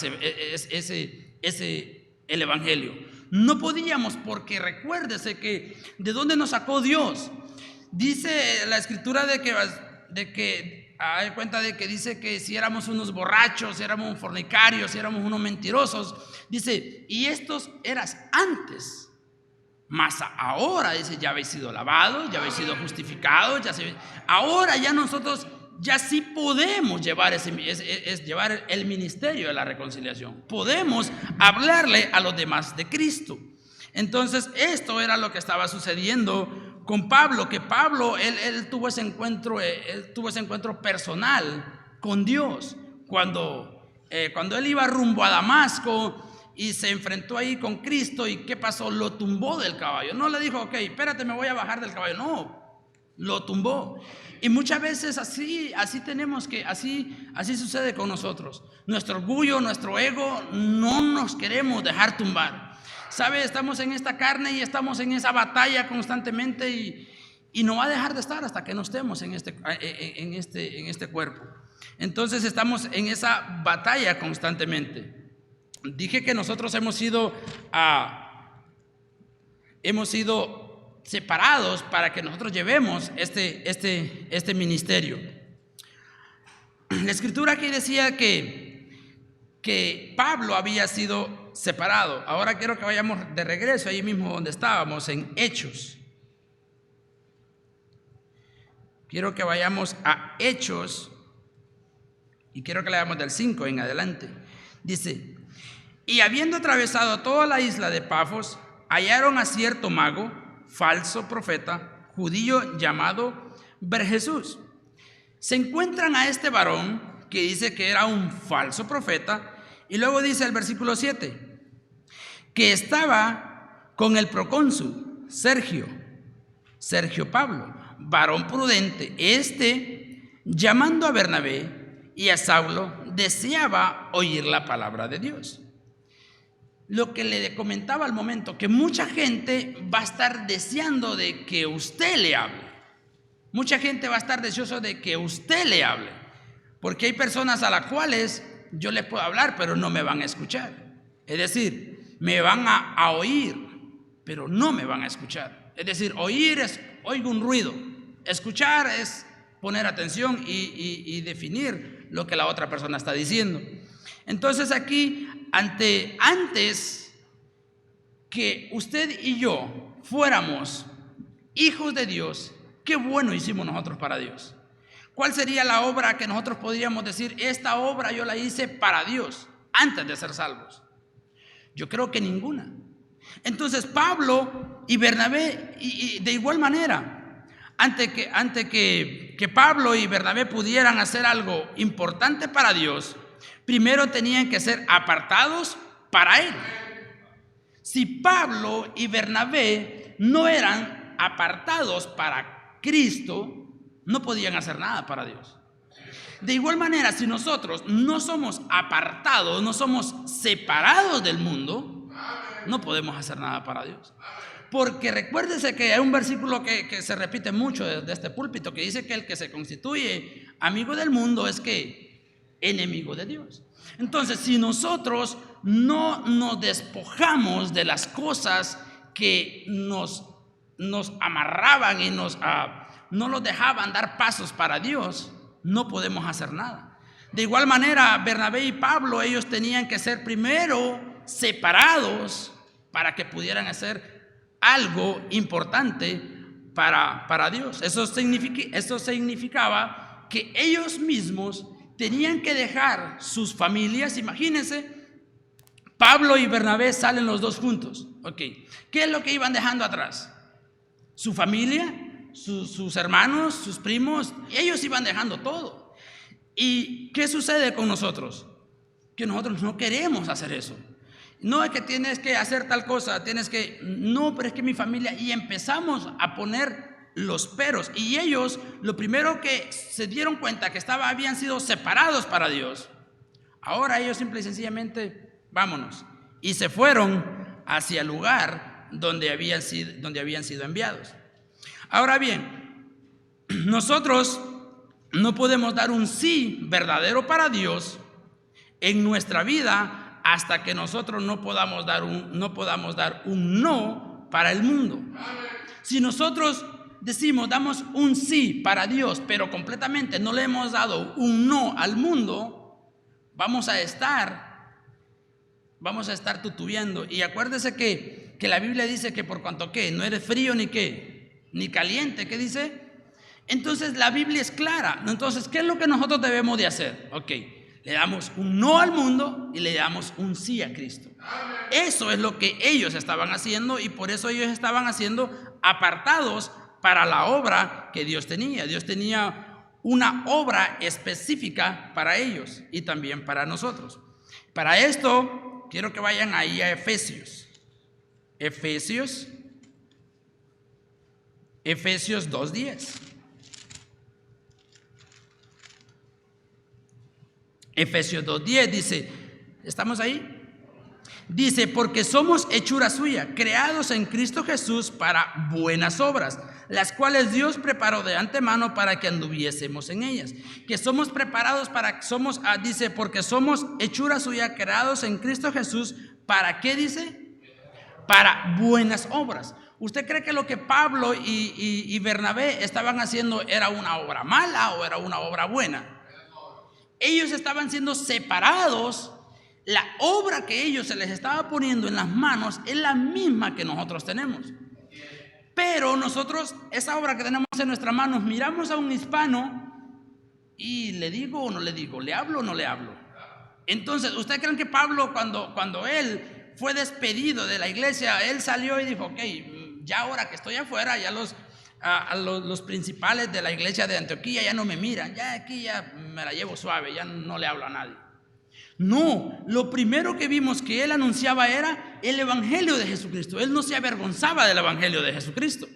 el evangelio. No podíamos, porque recuérdese que de dónde nos sacó Dios. Dice la escritura de que hay cuenta de que dice que si éramos unos borrachos, si éramos fornicarios, si éramos unos mentirosos, dice, y estos eras antes, mas ahora, dice, ya habéis sido lavados, ya habéis sido justificados, ahora ya nosotros ya sí podemos llevar llevar el ministerio de la reconciliación, podemos hablarle a los demás de Cristo. Entonces esto era lo que estaba sucediendo con Pablo, que Pablo, él tuvo ese encuentro personal con Dios, cuando él iba rumbo a Damasco y se enfrentó ahí con Cristo. ¿Y qué pasó? Lo tumbó del caballo. No le dijo, ok, espérate, me voy a bajar del caballo. No, lo tumbó. Y muchas veces así sucede con nosotros. Nuestro orgullo, nuestro ego, no nos queremos dejar tumbar. ¿Sabe? Estamos en esta carne y estamos en esa batalla constantemente y no va a dejar de estar hasta que no estemos en este cuerpo. Entonces estamos en esa batalla constantemente. Dije que nosotros hemos sido separados para que nosotros llevemos este ministerio. La escritura aquí decía que Pablo había sido separado. Ahora quiero que vayamos de regreso ahí mismo donde estábamos, en Hechos. Quiero que vayamos a Hechos y quiero que leamos del 5 en adelante. Dice, y habiendo atravesado toda la isla de Pafos, hallaron a cierto mago, falso profeta, judío llamado Barjesús. Se encuentran a este varón que dice que era un falso profeta. Y luego dice el versículo 7, que estaba con el procónsul Sergio Pablo, varón prudente. Llamando a Bernabé y a Saulo, deseaba oír la palabra de Dios. Lo que le comentaba al momento, que mucha gente va a estar deseando de que usted le hable. Mucha gente va a estar deseoso de que usted le hable, porque hay personas a las cuales yo les puedo hablar, pero no me van a escuchar. Es decir, me van a oír, pero no me van a escuchar. Es decir, oír es oigo un ruido, escuchar es poner atención y definir lo que la otra persona está diciendo. Entonces aquí, antes que usted y yo fuéramos hijos de Dios, qué bueno hicimos nosotros para Dios. ¿Cuál sería la obra que nosotros podríamos decir, esta obra yo la hice para Dios antes de ser salvos? Yo creo que ninguna. Entonces Pablo y Bernabé, y de igual manera, antes que Pablo y Bernabé pudieran hacer algo importante para Dios, primero tenían que ser apartados para Él. Si Pablo y Bernabé no eran apartados para Cristo, no podían hacer nada para Dios. De igual manera, si nosotros no somos apartados, no somos separados del mundo, no podemos hacer nada para Dios. Porque recuérdese que hay un versículo que se repite mucho de este púlpito, que dice que el que se constituye amigo del mundo es que enemigo de Dios. Entonces, si nosotros no nos despojamos de las cosas que nos amarraban y no nos dejaban dar pasos para Dios, no podemos hacer nada. De igual manera, Bernabé y Pablo, ellos tenían que ser primero separados para que pudieran hacer algo importante para Dios. Eso significaba que ellos mismos tenían que dejar sus familias. Imagínense, Pablo y Bernabé salen los dos juntos. ¿Qué es lo que iban dejando atrás? Su familia, sus hermanos, sus primos. Ellos iban dejando todo. ¿Y qué sucede con nosotros? Que nosotros no queremos hacer eso. No es que tienes que hacer tal cosa, no, pero es que mi familia, y empezamos a poner los peros. Y ellos, lo primero que se dieron cuenta que habían sido separados para Dios. Ahora ellos simple y sencillamente, vámonos. Y se fueron hacia el lugar donde habían sido enviados. Ahora bien, nosotros no podemos dar un sí verdadero para Dios en nuestra vida hasta que nosotros no podamos dar un no para el mundo. Si nosotros damos un sí para Dios, pero completamente no le hemos dado un no al mundo, vamos a estar tutubiando. Y acuérdese que la Biblia dice que por cuanto que no eres frío ni caliente, ¿qué dice? Entonces la Biblia es clara. Entonces, ¿qué es lo que nosotros debemos de hacer? Ok, le damos un no al mundo y le damos un sí a Cristo. Eso es lo que ellos estaban haciendo, y por eso ellos estaban haciendo apartados para la obra que Dios tenía. Dios tenía una obra específica para ellos y también para nosotros. Para esto, quiero que vayan ahí a Efesios 2:10. Efesios 2:10 dice, ¿estamos ahí? Dice, porque somos hechura suya, creados en Cristo Jesús para buenas obras, las cuales Dios preparó de antemano para que anduviésemos en ellas. Que somos preparados dice, porque somos hechura suya, creados en Cristo Jesús, ¿para qué dice? Para buenas obras. ¿Usted cree que lo que Pablo y Bernabé estaban haciendo era una obra mala o era una obra buena? Ellos estaban siendo separados. La obra que ellos se les estaba poniendo en las manos es la misma que nosotros tenemos. Pero nosotros, esa obra que tenemos en nuestras manos, miramos a un hispano y le digo o no le digo, le hablo o no le hablo. Entonces, ¿ustedes creen que Pablo cuando él fue despedido de la iglesia, él salió y dijo, ok, ya ahora que estoy afuera, ya los principales de la iglesia de Antioquía ya no me miran, ya aquí ya me la llevo suave, ya no le hablo a nadie? No, lo primero que vimos que él anunciaba era el evangelio de Jesucristo. Él no se avergonzaba del evangelio de Jesucristo.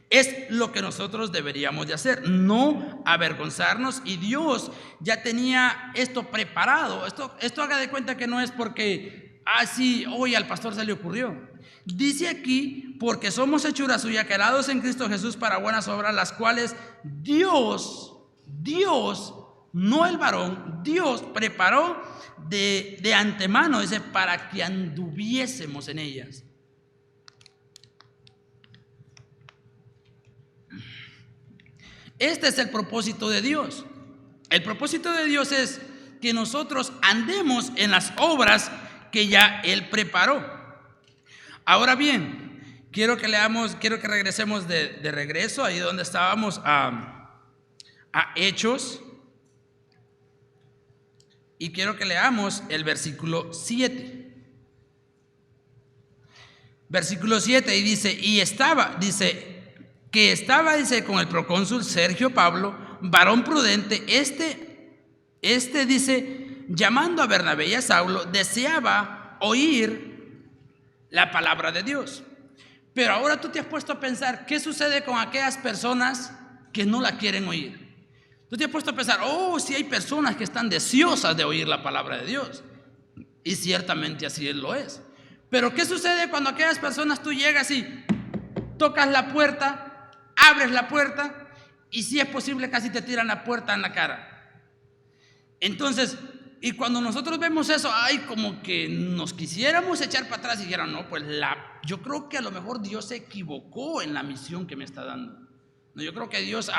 Es lo que nosotros deberíamos de hacer, no avergonzarnos. Y Dios ya tenía esto preparado. Esto haga de cuenta que no es porque sí, hoy al pastor se le ocurrió. Dice aquí, porque somos hechura suya, creados en Cristo Jesús para buenas obras, las cuales Dios, no el varón, Dios preparó de antemano, dice, para que anduviésemos en ellas. Este es el propósito de Dios. El propósito de Dios es que nosotros andemos en las obras que ya Él preparó. Ahora bien, quiero que regresemos de regreso ahí donde estábamos a Hechos. Y quiero que leamos el versículo 7. Versículo 7, y dice, dice, con el procónsul Sergio Pablo, varón prudente, dice, llamando a Bernabé y a Saulo, deseaba oír la palabra de Dios. Pero ahora tú te has puesto a pensar, ¿qué sucede con aquellas personas que no la quieren oír? Tú te has puesto a pensar, sí hay personas que están deseosas de oír la palabra de Dios. Y ciertamente así lo es. Pero ¿qué sucede cuando aquellas personas tú llegas y tocas la puerta, abres la puerta y si es posible casi te tiran la puerta en la cara? Entonces, y cuando nosotros vemos eso, como que nos quisiéramos echar para atrás y dijeran, no, pues yo creo que a lo mejor Dios se equivocó en la misión que me está dando. No, yo creo que Dios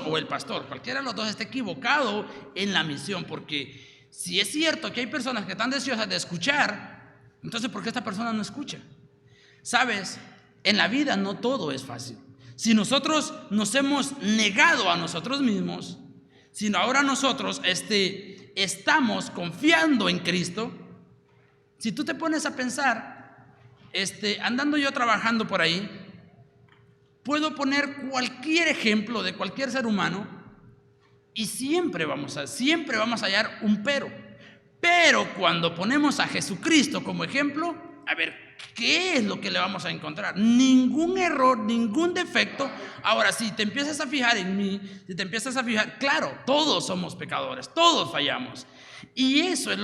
o el pastor, cualquiera de los dos, está equivocado en la misión, porque si es cierto que hay personas que están deseosas de escuchar, entonces ¿por qué esta persona no escucha? Sabes, en la vida no todo es fácil. Si nosotros nos hemos negado a nosotros mismos, si ahora nosotros estamos confiando en Cristo, si tú te pones a pensar, andando yo trabajando por ahí, puedo poner cualquier ejemplo de cualquier ser humano y siempre vamos a hallar un pero. Pero cuando ponemos a Jesucristo como ejemplo, a ver, ¿qué es lo que le vamos a encontrar? Ningún error, ningún defecto. Ahora, si te empiezas a fijar en mí, claro, todos somos pecadores, todos fallamos. Y eso es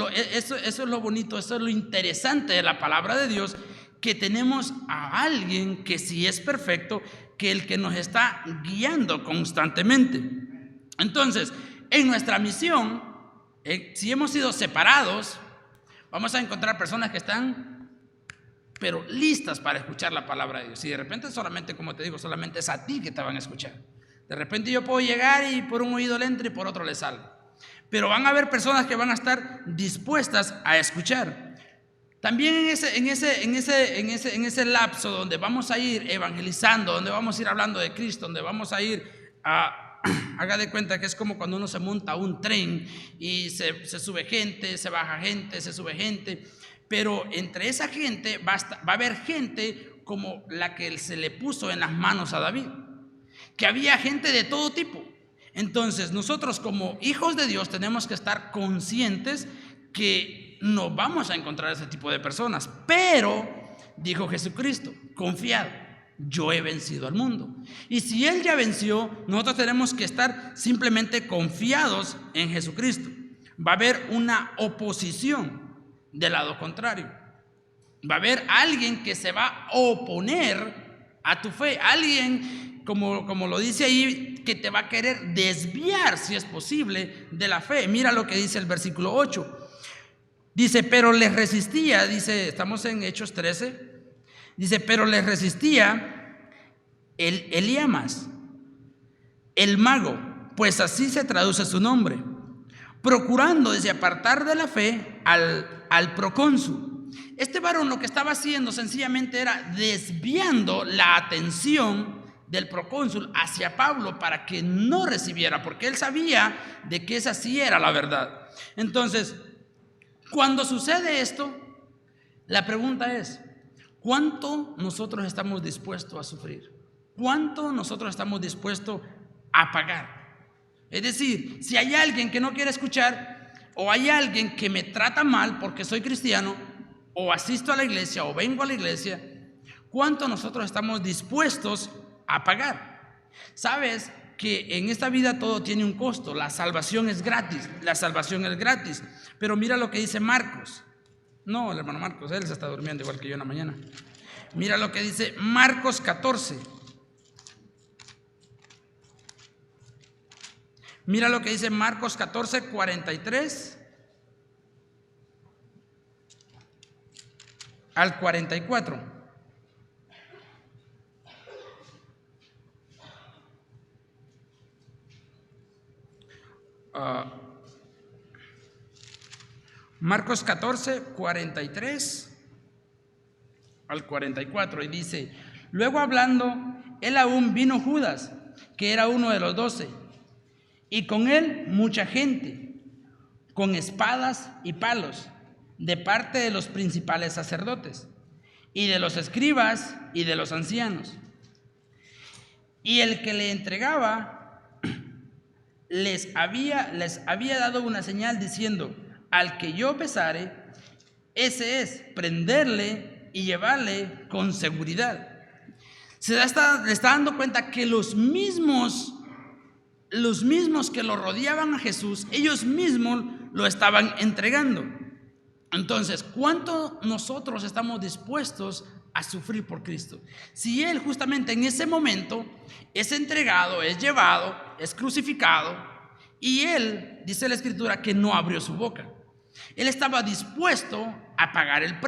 lo bonito, eso es lo interesante de la palabra de Dios, que tenemos a alguien que sí es perfecto, que el que nos está guiando constantemente. Entonces, en nuestra misión, si hemos sido separados, vamos a encontrar personas que están, pero listas para escuchar la palabra de Dios. Y de repente solamente, como te digo, solamente es a ti que te van a escuchar. De repente yo puedo llegar y por un oído le entro y por otro le salgo. Pero van a haber personas que van a estar dispuestas a escuchar. También en ese lapso donde vamos a ir evangelizando, donde vamos a ir hablando de Cristo, donde vamos a ir haga de cuenta que es como cuando uno se monta a un tren y se sube gente, se baja gente, se sube gente. Pero entre esa gente va a haber gente como la que se le puso en las manos a David, que había gente de todo tipo. Entonces nosotros como hijos de Dios tenemos que estar conscientes que no vamos a encontrar ese tipo de personas, pero dijo Jesucristo, confiad, yo he vencido al mundo. Y si Él ya venció, nosotros tenemos que estar simplemente confiados en Jesucristo. Va a haber una oposición del lado contrario. Va a haber alguien que se va a oponer a tu fe, alguien, como lo dice ahí, que te va a querer desviar, si es posible, de la fe. Mira lo que dice el versículo 8. Dice, pero les resistía, dice, estamos en Hechos 13, dice, pero les resistía Elíamas, el mago, pues así se traduce su nombre, procurando desde apartar de la fe al procónsul. Este varón lo que estaba haciendo sencillamente era desviando la atención del procónsul hacia Pablo para que no recibiera, porque él sabía de que esa sí era la verdad. Entonces, cuando sucede esto, la pregunta es, ¿cuánto nosotros estamos dispuestos a sufrir? ¿Cuánto nosotros estamos dispuestos a pagar? Es decir, si hay alguien que no quiere escuchar, o hay alguien que me trata mal porque soy cristiano, o asisto a la iglesia, o vengo a la iglesia, ¿cuánto nosotros estamos dispuestos a pagar? ¿Sabes que en esta vida todo tiene un costo? La salvación es gratis, pero mira lo que dice Marcos. No, el hermano Marcos, él se está durmiendo igual que yo en la mañana. Mira lo que dice Marcos 14. Mira lo que dice Marcos 14, 43 al 44. Marcos 14, 43 al 44, y dice, luego hablando, él aún vino Judas, que era uno de los 12, y con él mucha gente, con espadas y palos, de parte de los principales sacerdotes, y de los escribas y de los ancianos. Y el que le entregaba les había dado una señal diciendo, al que yo besare, ese es, prenderle y llevarle con seguridad. Le está dando cuenta que los mismos que lo rodeaban a Jesús, ellos mismos lo estaban entregando. Entonces, ¿cuánto nosotros estamos dispuestos a sufrir por Cristo? Si Él justamente en ese momento es entregado, es llevado, es crucificado, y Él, dice la Escritura, que no abrió su boca. Él estaba dispuesto a pagar el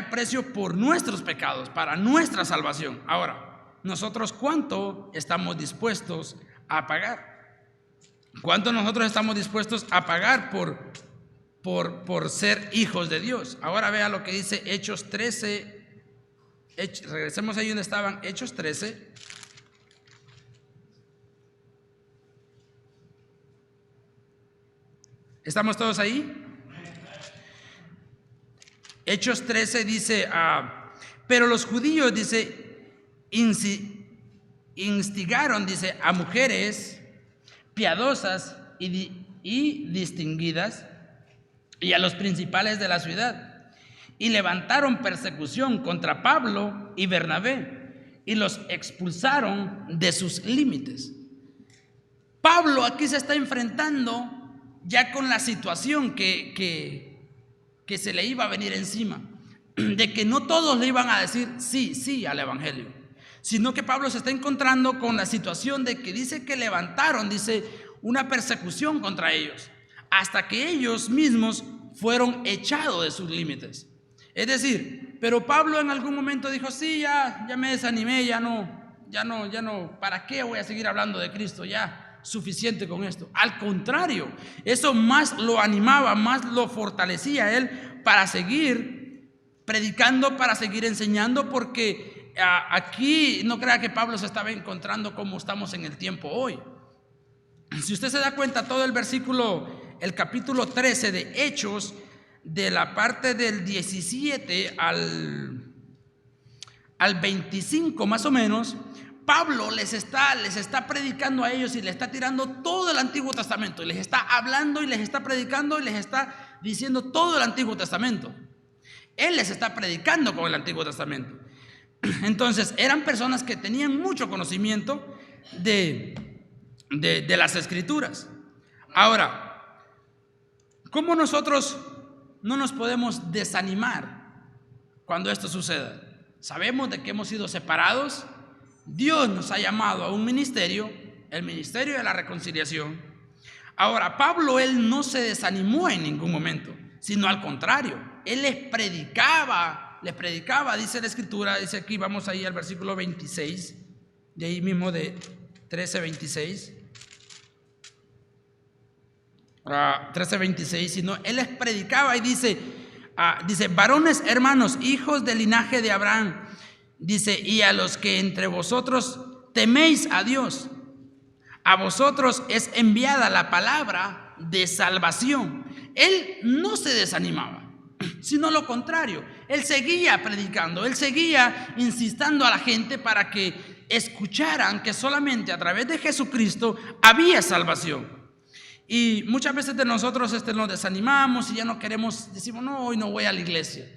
precio por nuestros pecados, para nuestra salvación. Ahora, nosotros, ¿cuánto estamos dispuestos a pagar? ¿Cuánto nosotros estamos dispuestos a pagar por ser hijos de Dios? Ahora vea lo que dice Hechos 13. Regresemos ahí donde estaban, Hechos 13. ¿Estamos todos ahí? Hechos 13 dice, pero los judíos, dice, instigaron, dice, a mujeres piadosas y distinguidas y a los principales de la ciudad, y levantaron persecución contra Pablo y Bernabé y los expulsaron de sus límites. Pablo aquí se está enfrentando ya con la situación que se le iba a venir encima, de que no todos le iban a decir sí al evangelio, sino que Pablo se está encontrando con la situación de que dice que levantaron, dice, una persecución contra ellos, hasta que ellos mismos fueron echados de sus límites. Es decir, pero Pablo en algún momento dijo, sí, ya me desanimé, ya no, ¿para qué voy a seguir hablando de Cristo? Ya, suficiente con esto. Al contrario, eso más lo animaba, más lo fortalecía a él para seguir predicando, para seguir enseñando, porque aquí no crea que Pablo se estaba encontrando como estamos en el tiempo hoy. Si usted se da cuenta, todo el capítulo 13 de Hechos, de la parte del 17 al 25 más o menos, Pablo les está predicando a ellos y les está tirando todo el Antiguo Testamento, y les está hablando y les está predicando y les está diciendo todo el Antiguo Testamento. Él les está predicando con el Antiguo Testamento. Entonces eran personas que tenían mucho conocimiento de las Escrituras. Ahora, ¿cómo nosotros no nos podemos desanimar cuando esto suceda? Sabemos de que hemos sido separados. Dios nos ha llamado a un ministerio, el ministerio de la reconciliación. Ahora, Pablo, él no se desanimó en ningún momento, sino al contrario, él les predicaba, dice la Escritura, dice aquí, vamos ahí al versículo 26, de ahí mismo de 13:26. 13:26, sino él les predicaba y dice, varones hermanos, hijos del linaje de Abraham, dice, y a los que entre vosotros teméis a Dios, a vosotros es enviada la palabra de salvación. Él no se desanimaba, sino lo contrario, él seguía predicando, él seguía insistiendo a la gente para que escucharan que solamente a través de Jesucristo había salvación. Y muchas veces de nosotros nos desanimamos y ya no queremos, decimos, no, hoy no voy a la iglesia.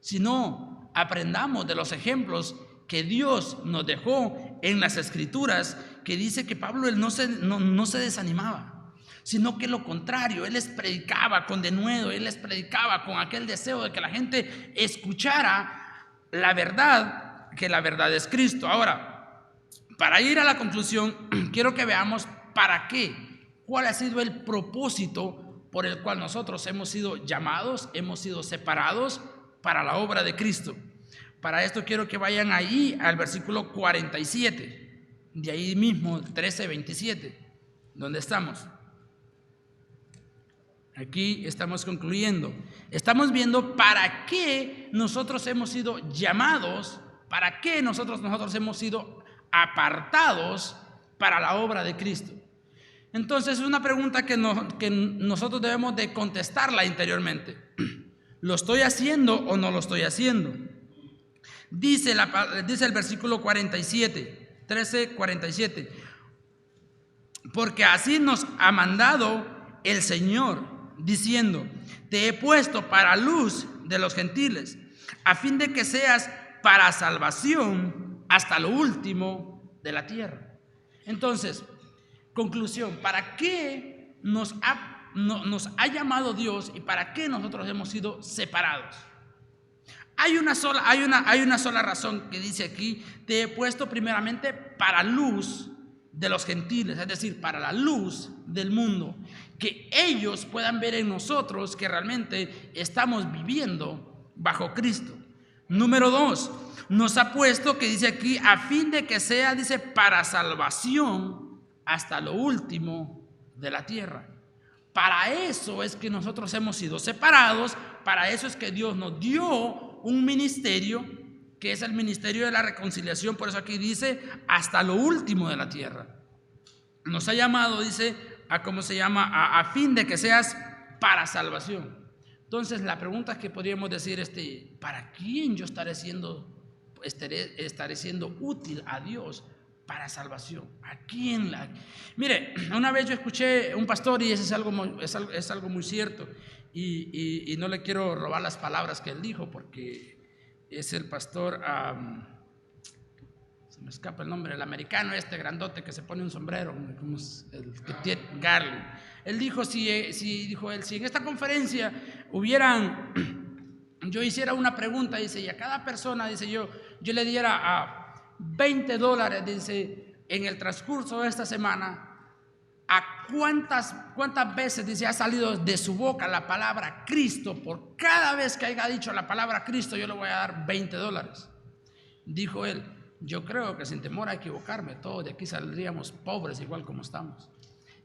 Sino aprendamos de los ejemplos que Dios nos dejó en las Escrituras, que dice que Pablo él no se desanimaba, sino que lo contrario, él les predicaba con denuedo, él les predicaba con aquel deseo de que la gente escuchara la verdad, que la verdad es Cristo. Ahora, para ir a la conclusión, quiero que veamos para qué. ¿Cuál ha sido el propósito por el cual nosotros hemos sido llamados, hemos sido separados para la obra de Cristo? Para esto quiero que vayan ahí al versículo 47, de ahí mismo, 13:27, donde estamos. Aquí estamos concluyendo. Estamos viendo para qué nosotros hemos sido llamados, para qué nosotros hemos sido apartados para la obra de Cristo. Entonces es una pregunta que nosotros debemos de contestarla interiormente. ¿Lo estoy haciendo o no lo estoy haciendo? Dice el versículo 47, 13:47. Porque así nos ha mandado el Señor, diciendo, te he puesto para luz de los gentiles, a fin de que seas para salvación hasta lo último de la tierra. Entonces, conclusión, ¿para qué nos ha llamado Dios y para qué nosotros hemos sido separados? Hay una sola razón que dice aquí, te he puesto primeramente para luz de los gentiles, es decir, para la luz del mundo, que ellos puedan ver en nosotros que realmente estamos viviendo bajo Cristo. Número 2, nos ha puesto, que dice aquí, a fin de que sea, dice, para salvación hasta lo último de la tierra. Para eso es que nosotros hemos sido separados, para eso es que Dios nos dio un ministerio, que es el ministerio de la reconciliación. Por eso aquí dice, hasta lo último de la tierra. Nos ha llamado, dice, a fin de que seas para salvación. Entonces la pregunta que podríamos decir es, ¿para quién yo estaré siendo útil a Dios? Para salvación. ¿A quién? Mire, una vez yo escuché un pastor, y eso es algo muy cierto, y no le quiero robar las palabras que él dijo, porque es el pastor, se me escapa el nombre, el americano grandote que se pone un sombrero, como el que tiene Garland. Él dijo, si en esta conferencia yo hiciera una pregunta, dice, y a cada persona, dice, yo le diera a $20, dice, en el transcurso de esta semana, ¿a cuántas veces, dice, ha salido de su boca la palabra Cristo? Por cada vez que haya dicho la palabra Cristo, yo le voy a dar $20. Dijo él, yo creo que sin temor a equivocarme, todos de aquí saldríamos pobres igual como estamos.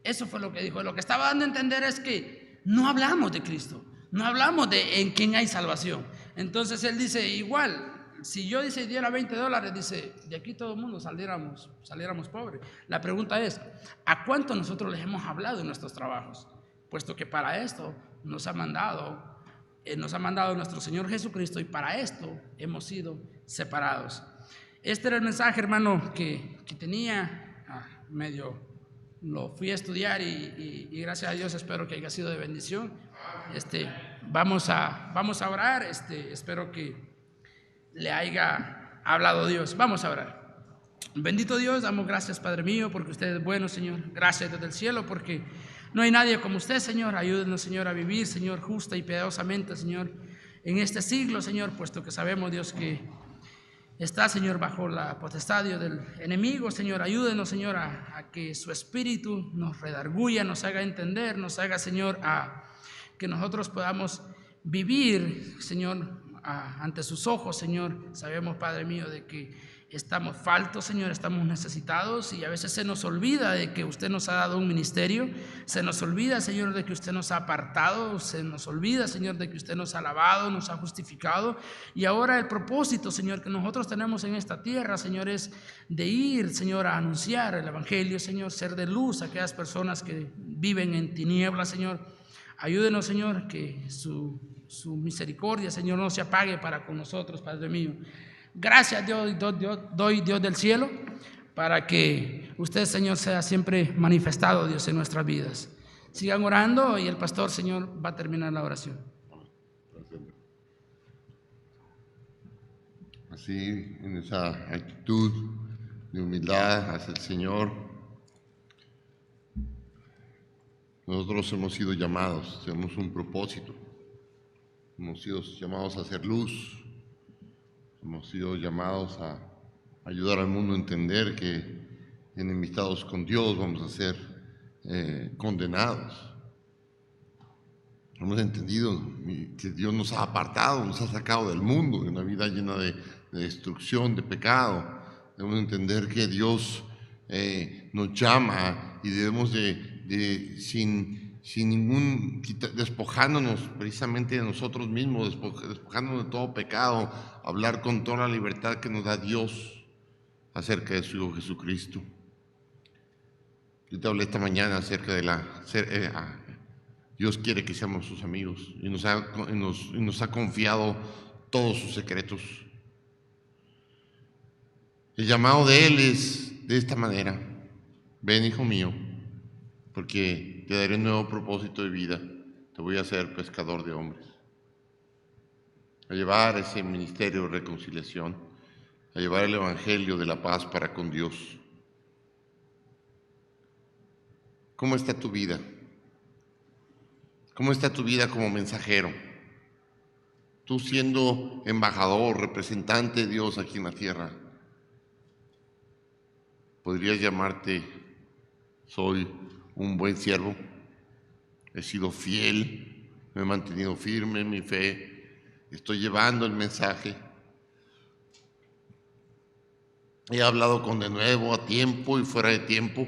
Eso fue lo que dijo. Lo que estaba dando a entender es que no hablamos de Cristo, no hablamos de en quién hay salvación. Entonces él dice, igual, si yo diera $20, dice, de aquí todo el mundo saliéramos pobres. La pregunta es, ¿a cuánto nosotros les hemos hablado en nuestros trabajos? Puesto que para esto nos ha mandado nuestro Señor Jesucristo, y para esto hemos sido separados. Este era el mensaje, hermano, que tenía. Medio lo fui a estudiar y gracias a Dios espero que haya sido de bendición. Vamos a orar. Espero que le haya hablado Dios. Vamos a orar. Bendito Dios, damos gracias, Padre mío, porque usted es bueno, Señor. Gracias desde el cielo, porque no hay nadie como usted, Señor. Ayúdenos, Señor, a vivir, Señor, justa y piadosamente, Señor, en este siglo, Señor, puesto que sabemos, Dios, que está, Señor, bajo la potestad del enemigo. Señor, ayúdenos, Señor, a que su espíritu nos redarguya, nos haga entender, nos haga, Señor, a que nosotros podamos vivir, Señor, ante sus ojos, Señor. Sabemos, Padre mío, de que estamos faltos, Señor, estamos necesitados, y a veces se nos olvida de que usted nos ha dado un ministerio, se nos olvida, Señor, de que usted nos ha apartado, se nos olvida, Señor, de que usted nos ha lavado, nos ha justificado, y ahora el propósito, Señor, que nosotros tenemos en esta tierra, Señor, es de ir, Señor, a anunciar el evangelio, Señor, ser de luz a aquellas personas que viven en tinieblas, Señor. Ayúdenos, Señor, que su misericordia, Señor, no se apague para con nosotros, Padre mío. Gracias, Dios del cielo, para que usted, Señor, sea siempre manifestado, Dios, en nuestras vidas. Sigan orando y el pastor, Señor, va a terminar la oración. Así, en esa actitud de humildad hacia el Señor, nosotros hemos sido llamados, tenemos un propósito, hemos sido llamados a hacer luz. Hemos sido llamados a ayudar al mundo a entender que enemistados con Dios vamos a ser condenados. Hemos entendido que Dios nos ha apartado, nos ha sacado del mundo, de una vida llena de destrucción, de pecado. Debemos entender que Dios nos llama y debemos sin ningún, despojándonos precisamente de nosotros mismos, despojándonos de todo pecado, hablar con toda la libertad que nos da Dios acerca de su Hijo Jesucristo. Yo te hablé esta mañana acerca de Dios quiere que seamos sus amigos y nos ha confiado todos sus secretos. El llamado de Él es de esta manera: ven, hijo mío, porque te daré un nuevo propósito de vida, te voy a hacer pescador de hombres. A llevar ese ministerio de reconciliación, a llevar el evangelio de la paz para con Dios. ¿Cómo está tu vida? ¿Cómo está tu vida como mensajero? Tú siendo embajador, representante de Dios aquí en la tierra, podrías llamarte: soy un buen siervo, he sido fiel, me he mantenido firme en mi fe, estoy llevando el mensaje, he hablado con denuedo, a tiempo y fuera de tiempo.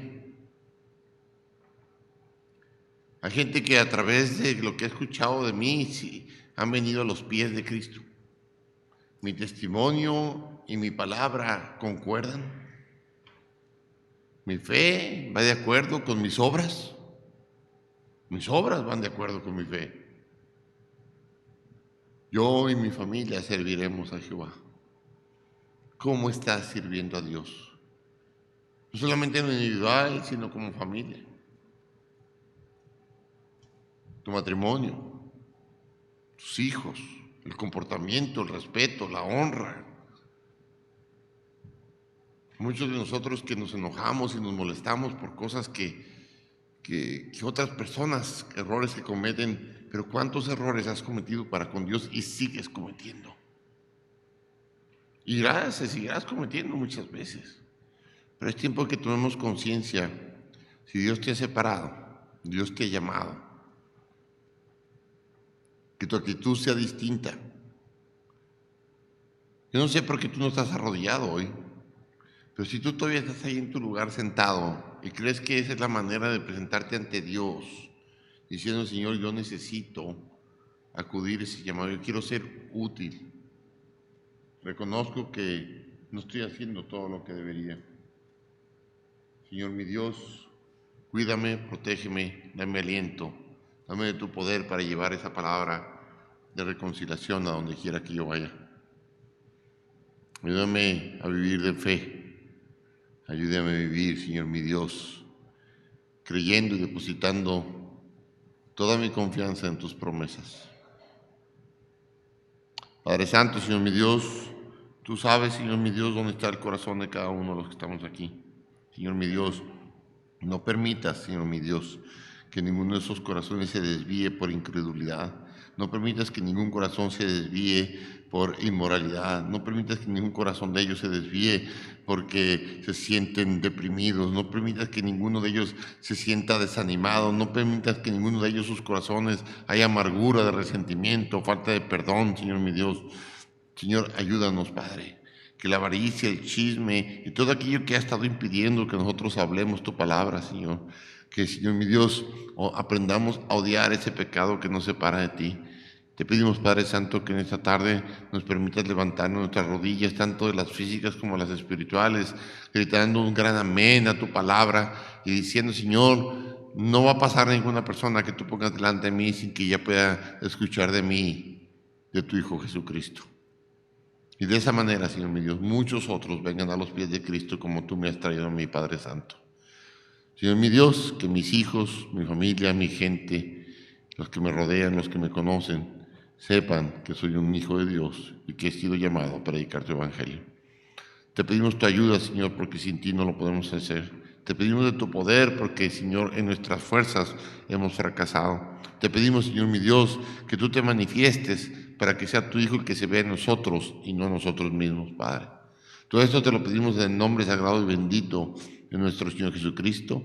Hay gente que a través de lo que ha escuchado de mí sí, han venido a los pies de Cristo. Mi testimonio y mi palabra concuerdan. Mi fe va de acuerdo con mis obras. Mis obras van de acuerdo con mi fe. Yo y mi familia serviremos a Jehová. ¿Cómo estás sirviendo a Dios? No solamente en lo individual, sino como familia. Tu matrimonio, tus hijos, el comportamiento, el respeto, la honra. Muchos de nosotros que nos enojamos y nos molestamos por cosas que que otras personas, errores que cometen, pero ¿cuántos errores has cometido para con Dios y sigues cometiendo? Y seguirás cometiendo muchas veces. Pero es tiempo que tomemos conciencia. Si Dios te ha separado, Dios te ha llamado, que tu actitud sea distinta. Yo no sé por qué tú no estás arrodillado hoy, pero si tú todavía estás ahí en tu lugar sentado y crees que esa es la manera de presentarte ante Dios, diciendo, Señor, yo necesito acudir a ese llamado, yo quiero ser útil. Reconozco que no estoy haciendo todo lo que debería. Señor mi Dios, cuídame, protégeme, dame aliento, dame de tu poder para llevar esa palabra de reconciliación a donde quiera que yo vaya. Ayúdame a vivir de fe, ayúdame a vivir, Señor mi Dios, creyendo y depositando toda mi confianza en tus promesas. Padre Santo, Señor mi Dios, tú sabes, Señor mi Dios, dónde está el corazón de cada uno de los que estamos aquí. Señor mi Dios, no permitas, Señor mi Dios, que ninguno de esos corazones se desvíe por incredulidad. No permitas que ningún corazón se desvíe por inmoralidad. No permitas que ningún corazón de ellos se desvíe porque se sienten deprimidos. No permitas que ninguno de ellos se sienta desanimado. No permitas que ninguno de ellos, sus corazones, haya amargura, de resentimiento, falta de perdón, Señor mi Dios. Señor, ayúdanos, Padre. Que la avaricia, el chisme y todo aquello que ha estado impidiendo que nosotros hablemos tu palabra, Señor. Que, Señor mi Dios, aprendamos a odiar ese pecado que nos separa de ti. Te pedimos, Padre Santo, que en esta tarde nos permitas levantarnos nuestras rodillas, tanto de las físicas como las espirituales, gritando un gran amén a tu palabra y diciendo, Señor, no va a pasar ninguna persona que tú pongas delante de mí sin que ella pueda escuchar de mí, de tu Hijo Jesucristo. Y de esa manera, Señor mi Dios, muchos otros vengan a los pies de Cristo como tú me has traído a mí, Padre Santo. Señor mi Dios, que mis hijos, mi familia, mi gente, los que me rodean, los que me conocen, sepan que soy un hijo de Dios y que he sido llamado a predicar tu evangelio. Te pedimos tu ayuda, Señor, porque sin ti no lo podemos hacer. Te pedimos de tu poder porque, Señor, en nuestras fuerzas hemos fracasado. Te pedimos, Señor mi Dios, que tú te manifiestes para que sea tu Hijo el que se vea en nosotros y no nosotros mismos, Padre. Todo esto te lo pedimos en el nombre sagrado y bendito de nuestro Señor Jesucristo.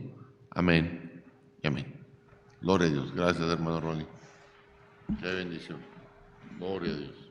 Amén y amén. Gloria a Dios. Gracias, hermano Ronnie. Qué bendición. Gloria a Dios.